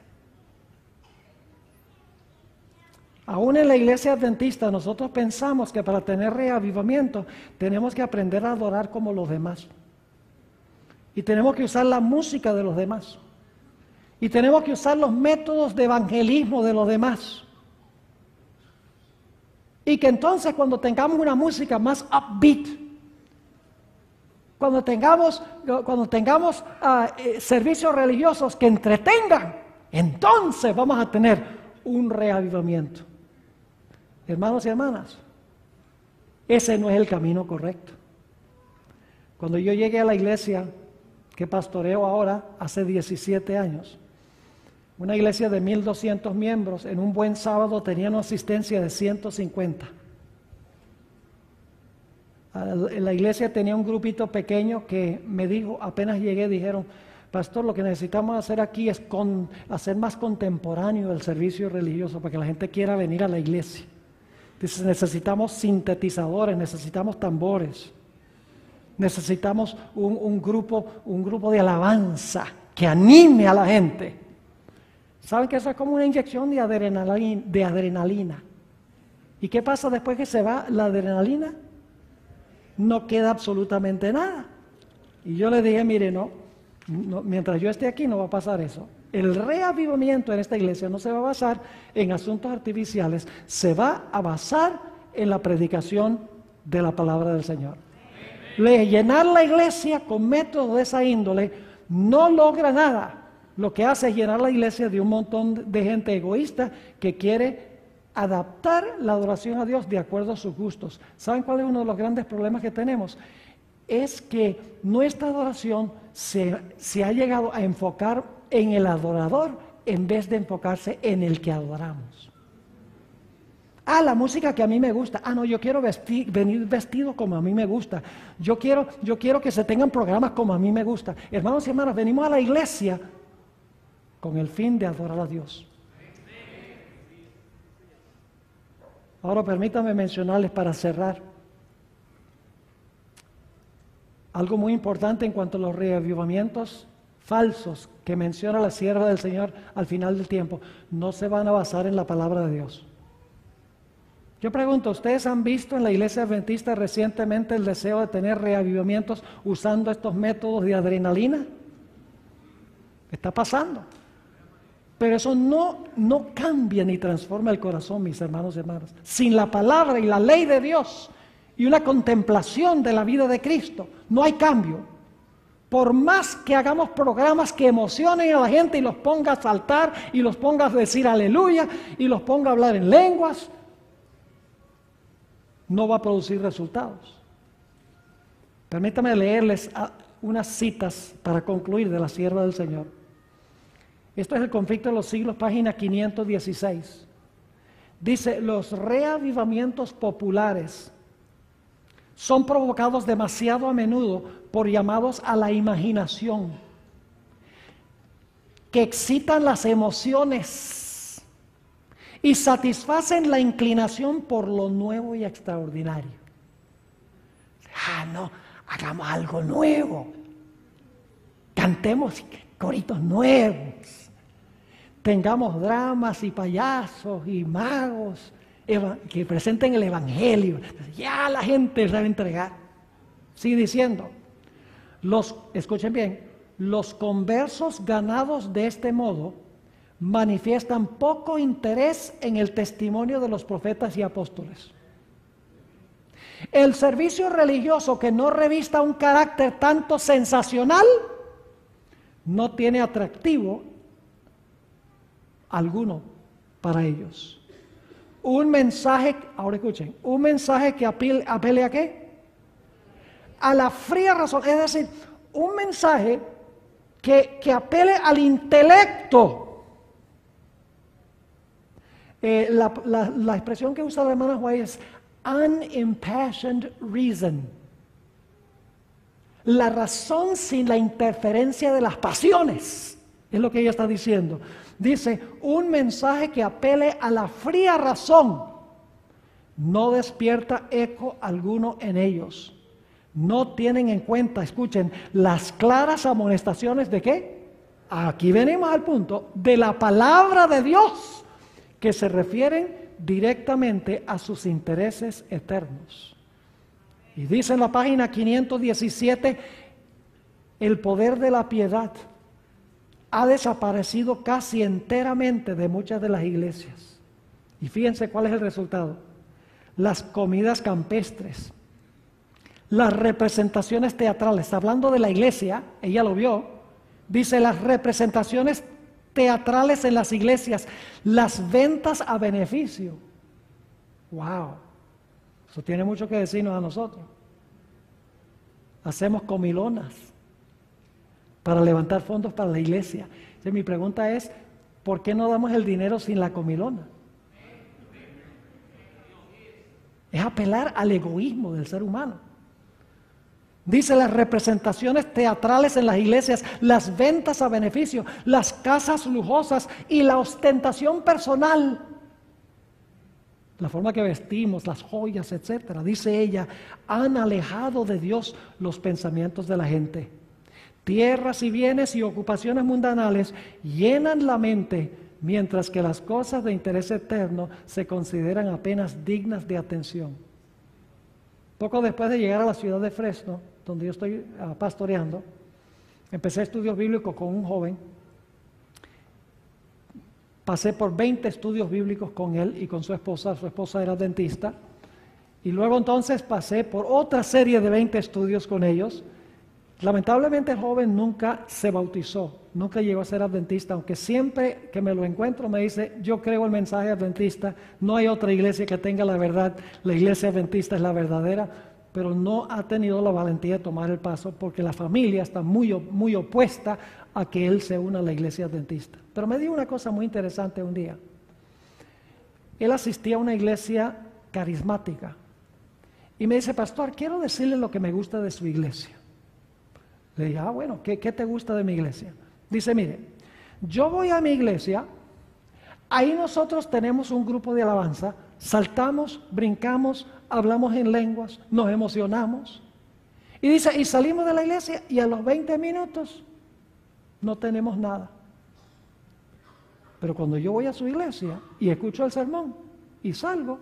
Aún en la iglesia adventista nosotros pensamos que para tener reavivamiento tenemos que aprender a adorar como los demás. Y tenemos que usar la música de los demás. Y tenemos que usar los métodos de evangelismo de los demás. Y que entonces cuando tengamos una música más upbeat, cuando tengamos servicios religiosos que entretengan, entonces vamos a tener un reavivamiento. Hermanos y hermanas, ese no es el camino correcto. Cuando yo llegué a la iglesia que pastoreo ahora, hace 17 años, una iglesia de 1,200 miembros, en un buen sábado tenía una asistencia de 150. La iglesia tenía un grupito pequeño que me dijo, apenas llegué, dijeron, pastor, lo que necesitamos hacer aquí es hacer más contemporáneo el servicio religioso para que la gente quiera venir a la iglesia. Dice, necesitamos sintetizadores, necesitamos tambores. Necesitamos un grupo de alabanza que anime a la gente. ¿Saben que eso es como una inyección de adrenalina? ¿Y qué pasa después que se va la adrenalina? No queda absolutamente nada. Y yo le dije, mire, no, mientras yo esté aquí no va a pasar eso. El reavivamiento en esta iglesia no se va a basar en asuntos artificiales, se va a basar en la predicación de la palabra del Señor. Llenar la iglesia con métodos de esa índole no logra nada. Lo que hace es llenar la iglesia de un montón de gente egoísta que quiere adaptar la adoración a Dios de acuerdo a sus gustos. ¿Saben cuál es uno de los grandes problemas que tenemos? Es que nuestra adoración se ha llegado a enfocar en el adorador en vez de enfocarse en el que adoramos. La música que a mí me gusta. No, yo quiero venir vestido como a mí me gusta. Yo quiero que se tengan programas como a mí me gusta. Hermanos y hermanas, venimos a la iglesia con el fin de adorar a Dios. Ahora permítanme mencionarles para cerrar algo muy importante en cuanto a los reavivamientos falsos que menciona la sierva del Señor al final del tiempo. No se van a basar en la palabra de Dios. Yo pregunto, ¿ustedes han visto en la iglesia adventista recientemente el deseo de tener reavivamientos usando estos métodos de adrenalina? Está pasando. Pero eso no cambia ni transforma el corazón, mis hermanos y hermanas. Sin la palabra y la ley de Dios y una contemplación de la vida de Cristo, no hay cambio. Por más que hagamos programas que emocionen a la gente y los ponga a saltar y los ponga a decir aleluya y los ponga a hablar en lenguas, no va a producir resultados. Permítanme leerles unas citas para concluir de la sierva del Señor. Esto es el Conflicto de los Siglos, página 516. Dice, los reavivamientos populares son provocados demasiado a menudo por llamados a la imaginación, que excitan las emociones y satisfacen la inclinación por lo nuevo y extraordinario. No, hagamos algo nuevo, cantemos coritos nuevos, tengamos dramas y payasos y magos que presenten el evangelio. Ya la gente se va a entregar. Sigue diciendo, escuchen bien, los conversos ganados de este modo manifiestan poco interés en el testimonio de los profetas y apóstoles. El servicio religioso que no revista un carácter tanto sensacional no tiene atractivo alguno para ellos. Un mensaje, ahora escuchen, un mensaje que apele ¿a qué? A la fría razón, es decir, un mensaje que apele al intelecto. La expresión que usa la hermana White es unimpassioned reason. La razón sin la interferencia de las pasiones, es lo que ella está diciendo. Dice, un mensaje que apele a la fría razón no despierta eco alguno en ellos. No tienen en cuenta, escuchen, las claras amonestaciones de ¿qué? Aquí venimos al punto, de la palabra de Dios, que se refieren directamente a sus intereses eternos. Y dice en la página 517, el poder de la piedad ha desaparecido casi enteramente de muchas de las iglesias. Y fíjense cuál es el resultado. Las comidas campestres, las representaciones teatrales, hablando de la iglesia, ella lo vio, dice las representaciones teatrales en las iglesias, las ventas a beneficio. ¡Wow! Eso tiene mucho que decirnos a nosotros. Hacemos comilonas para levantar fondos para la iglesia. Entonces, mi pregunta es, ¿por qué no damos el dinero sin la comilona? Es apelar al egoísmo del ser humano. Dice las representaciones teatrales en las iglesias, las ventas a beneficio, las casas lujosas y la ostentación personal. la forma que vestimos, las joyas, etcétera. Dice ella, han alejado de Dios los pensamientos de la gente. Tierras y bienes y ocupaciones mundanales llenan la mente, mientras que las cosas de interés eterno se consideran apenas dignas de atención. Poco después de llegar a la ciudad de Fresno, donde yo estoy pastoreando, empecé estudios bíblicos con un joven. Pasé por 20 estudios bíblicos con él y con su esposa era dentista, y luego entonces pasé por otra serie de 20 estudios con ellos. Lamentablemente el joven nunca se bautizó, nunca llegó a ser adventista, aunque siempre que me lo encuentro me dice, yo creo el mensaje adventista, no hay otra iglesia que tenga la verdad, la iglesia adventista es la verdadera, pero no ha tenido la valentía de tomar el paso porque la familia está muy opuesta a que él se una a la iglesia adventista. Pero me dijo una cosa muy interesante un día. Él asistía a una iglesia carismática y me dice, pastor, quiero decirle lo que me gusta de su iglesia. Le dije, bueno, ¿qué te gusta de mi iglesia? Dice, mire, yo voy a mi iglesia, ahí nosotros tenemos un grupo de alabanza, saltamos, brincamos, hablamos en lenguas, nos emocionamos. Y dice, y salimos de la iglesia y a los 20 minutos no tenemos nada. Pero cuando yo voy a su iglesia y escucho el sermón y salgo,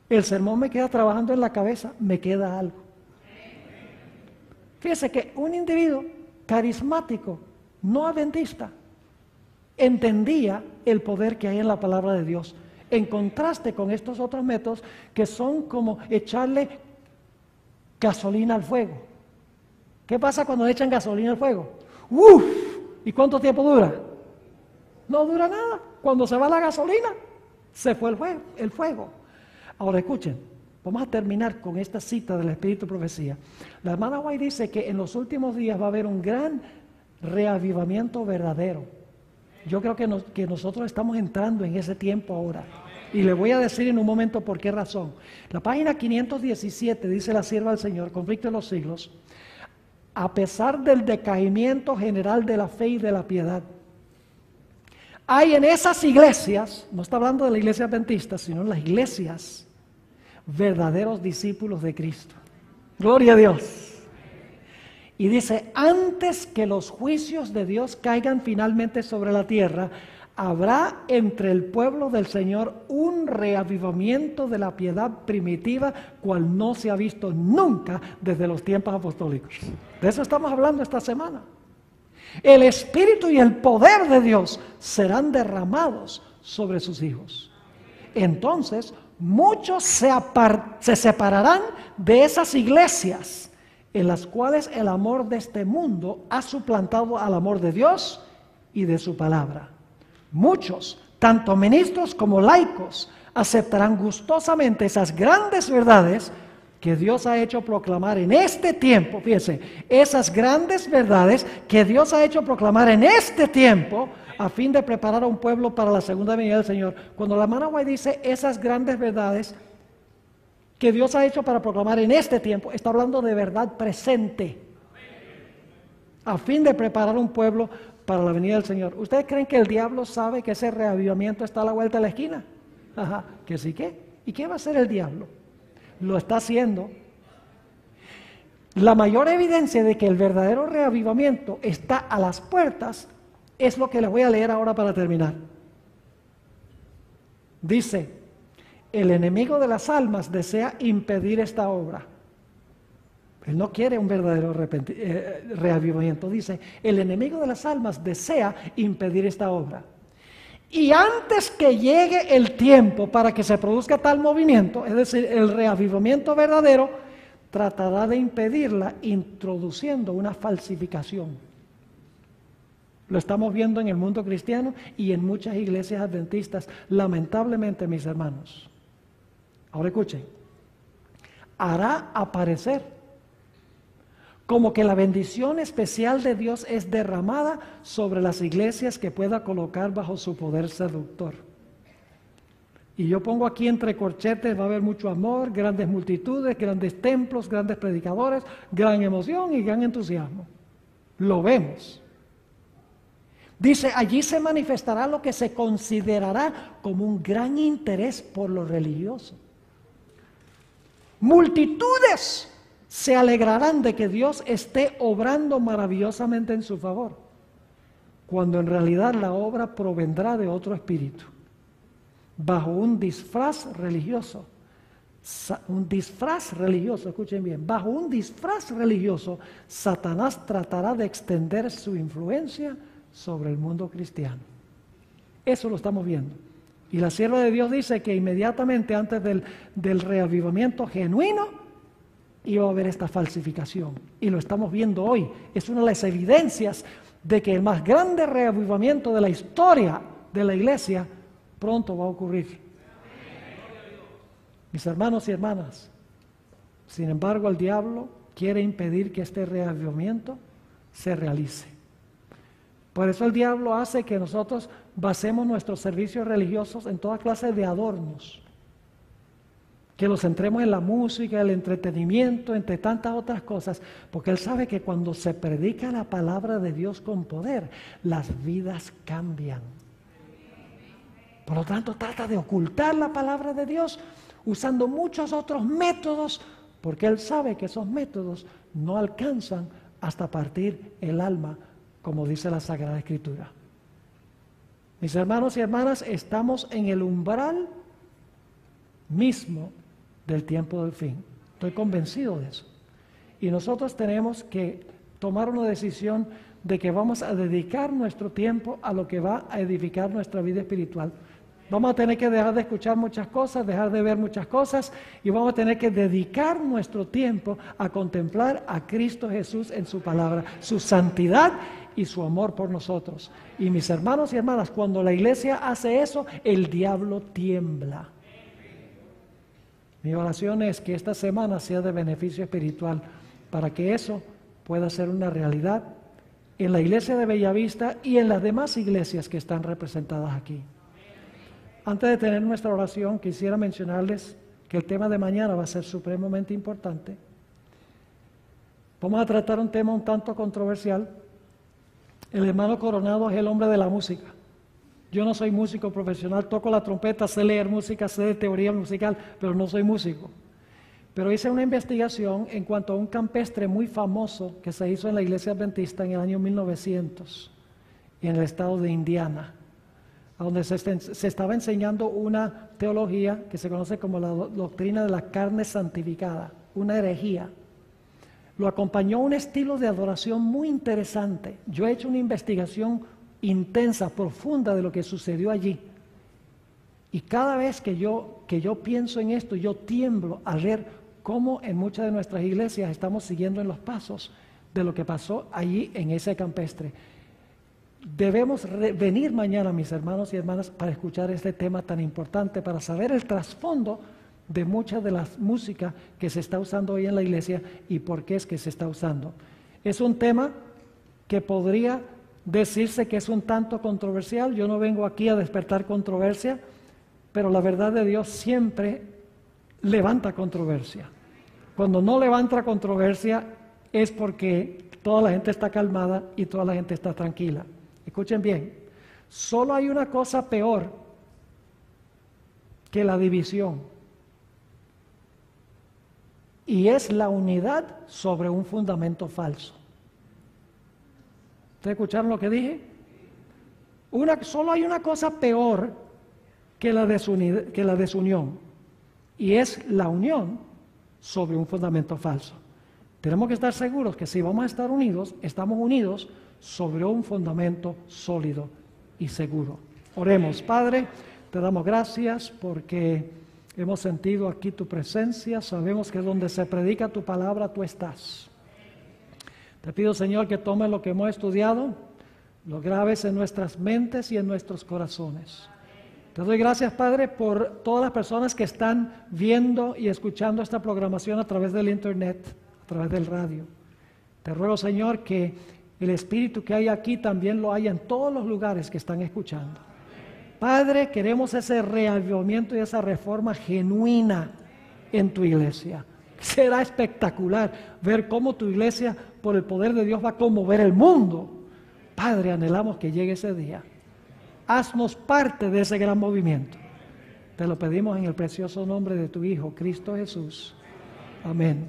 el sermón me queda trabajando en la cabeza, me queda algo. Fíjese que un individuo carismático, no adventista, entendía el poder que hay en la palabra de Dios, en contraste con estos otros métodos que son como echarle gasolina al fuego. ¿Qué pasa cuando echan gasolina al fuego? ¡Uf! ¿Y cuánto tiempo dura? No dura nada. Cuando se va la gasolina, se fue el fuego. Ahora escuchen, vamos a terminar con esta cita del Espíritu de Profecía. La hermana White dice que en los últimos días va a haber un gran reavivamiento verdadero. Yo creo que nosotros estamos entrando en ese tiempo ahora. Y le voy a decir en un momento por qué razón. La página 517 dice la sierva del Señor, conflicto de los siglos, a pesar del decaimiento general de la fe y de la piedad, hay en esas iglesias, no está hablando de la iglesia adventista, sino en las iglesias, verdaderos discípulos de Cristo. Gloria a Dios. Y dice, antes que los juicios de Dios caigan finalmente sobre la tierra, habrá entre el pueblo del Señor un reavivamiento de la piedad primitiva, cual no se ha visto nunca desde los tiempos apostólicos. De eso estamos hablando esta semana. El Espíritu y el poder de Dios serán derramados sobre sus hijos. Entonces, muchos se separarán de esas iglesias en las cuales el amor de este mundo ha suplantado al amor de Dios y de su palabra. Muchos, tanto ministros como laicos, aceptarán gustosamente esas grandes verdades que Dios ha hecho proclamar en este tiempo. Fíjense, esas grandes verdades que Dios ha hecho proclamar en este tiempo a fin de preparar a un pueblo para la segunda venida del Señor. Cuando la hermana White dice esas grandes verdades que Dios ha hecho para proclamar en este tiempo, está hablando de verdad presente, a fin de preparar un pueblo para la venida del Señor. ¿Ustedes creen que el diablo sabe que ese reavivamiento está a la vuelta de la esquina? Ajá, que sí, ¿qué? ¿Y qué va a hacer el diablo? Lo está haciendo. La mayor evidencia de que el verdadero reavivamiento está a las puertas es lo que les voy a leer ahora para terminar. Dice, el enemigo de las almas desea impedir esta obra. Él no quiere un verdadero reavivamiento. Dice, el enemigo de las almas desea impedir esta obra. Y antes que llegue el tiempo para que se produzca tal movimiento, es decir, el reavivamiento verdadero, tratará de impedirla introduciendo una falsificación. Lo estamos viendo en el mundo cristiano y en muchas iglesias adventistas, lamentablemente, mis hermanos. Ahora escuchen, hará aparecer como que la bendición especial de Dios es derramada sobre las iglesias que pueda colocar bajo su poder seductor. Y yo pongo aquí entre corchetes, va a haber mucho amor, grandes multitudes, grandes templos, grandes predicadores, gran emoción y gran entusiasmo. Lo vemos. Dice, allí se manifestará lo que se considerará como un gran interés por lo religioso. Multitudes se alegrarán de que Dios esté obrando maravillosamente en su favor, cuando en realidad la obra provendrá de otro espíritu, bajo un disfraz religioso. Escuchen bien, bajo un disfraz religioso, Satanás tratará de extender su influencia sobre el mundo cristiano. Eso lo estamos viendo. Y la sierva de Dios dice que inmediatamente antes del reavivamiento genuino iba a haber esta falsificación. Y lo estamos viendo hoy. Es una de las evidencias de que el más grande reavivamiento de la historia de la iglesia pronto va a ocurrir. Mis hermanos y hermanas, sin embargo, el diablo quiere impedir que este reavivamiento se realice. Por eso el diablo hace que nosotros basemos nuestros servicios religiosos en toda clase de adornos, que los centremos en la música, el entretenimiento, entre tantas otras cosas, porque él sabe que cuando se predica la palabra de Dios con poder, las vidas cambian. Por lo tanto, trata de ocultar la palabra de Dios usando muchos otros métodos, porque él sabe que esos métodos no alcanzan hasta partir el alma, como dice la Sagrada Escritura. Mis hermanos y hermanas, estamos en el umbral mismo del tiempo del fin. Estoy convencido de eso. Y nosotros tenemos que tomar una decisión de que vamos a dedicar nuestro tiempo a lo que va a edificar nuestra vida espiritual. Vamos a tener que dejar de escuchar muchas cosas, dejar de ver muchas cosas, y vamos a tener que dedicar nuestro tiempo a contemplar a Cristo Jesús en su palabra, su santidad y su amor por nosotros. Y mis hermanos y hermanas, cuando la iglesia hace eso, el diablo tiembla. Mi oración es que esta semana sea de beneficio espiritual, para que eso pueda ser una realidad en la iglesia de Bellavista y en las demás iglesias que están representadas aquí. Antes de tener nuestra oración, quisiera mencionarles que el tema de mañana va a ser supremamente importante. Vamos a tratar un tema un tanto controversial. El hermano Coronado es el hombre de la música. Yo no soy músico profesional, toco la trompeta, sé leer música, sé de teoría musical, pero no soy músico. Pero hice una investigación en cuanto a un campestre muy famoso que se hizo en la iglesia adventista en el año 1900, en el estado de Indiana, donde se estaba enseñando una teología que se conoce como la doctrina de la carne santificada, una herejía. Lo acompañó un estilo de adoración muy interesante. Yo he hecho una investigación intensa, profunda de lo que sucedió allí. Y cada vez que yo pienso en esto, yo tiemblo al ver cómo en muchas de nuestras iglesias estamos siguiendo en los pasos de lo que pasó allí en ese campestre. Debemos venir mañana, mis hermanos y hermanas, para escuchar este tema tan importante, para saber el trasfondo de mucha de la música que se está usando hoy en la iglesia y por qué es que se está usando. Es un tema que podría decirse que es un tanto controversial. Yo no vengo aquí a despertar controversia, pero la verdad de Dios siempre levanta controversia. Cuando no levanta controversia es porque toda la gente está calmada y toda la gente está tranquila. Escuchen bien, solo hay una cosa peor que la división, y es la unidad sobre un fundamento falso. ¿Ustedes escucharon lo que dije? Solo hay una cosa peor que la desunión, y es la unión sobre un fundamento falso. Tenemos que estar seguros que si vamos a estar unidos, estamos unidos sobre un fundamento sólido y seguro. Oremos. Padre, te damos gracias porque hemos sentido aquí tu presencia. Sabemos que donde se predica tu palabra, tú estás. Te pido, Señor, que tomes lo que hemos estudiado, lo grabes en nuestras mentes y en nuestros corazones. Te doy gracias, Padre, por todas las personas que están viendo y escuchando esta programación a través del internet, a través del radio. Te ruego, Señor, que el espíritu que hay aquí también lo haya en todos los lugares que están escuchando. Padre, queremos ese reavivamiento y esa reforma genuina en tu iglesia. Será espectacular ver cómo tu iglesia, por el poder de Dios, va a conmover el mundo. Padre, anhelamos que llegue ese día. Haznos parte de ese gran movimiento. Te lo pedimos en el precioso nombre de tu Hijo, Cristo Jesús. Amén.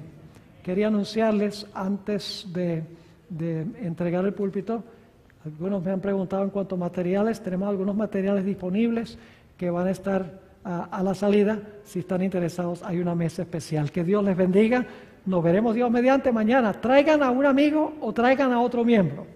Quería anunciarles antes de entregar el púlpito. Algunos me han preguntado en cuanto a materiales. Tenemos algunos materiales disponibles que van a estar a la salida. Si están interesados, hay una mesa especial. Que Dios les bendiga. Nos veremos Dios mediante mañana. Traigan a un amigo o traigan a otro miembro.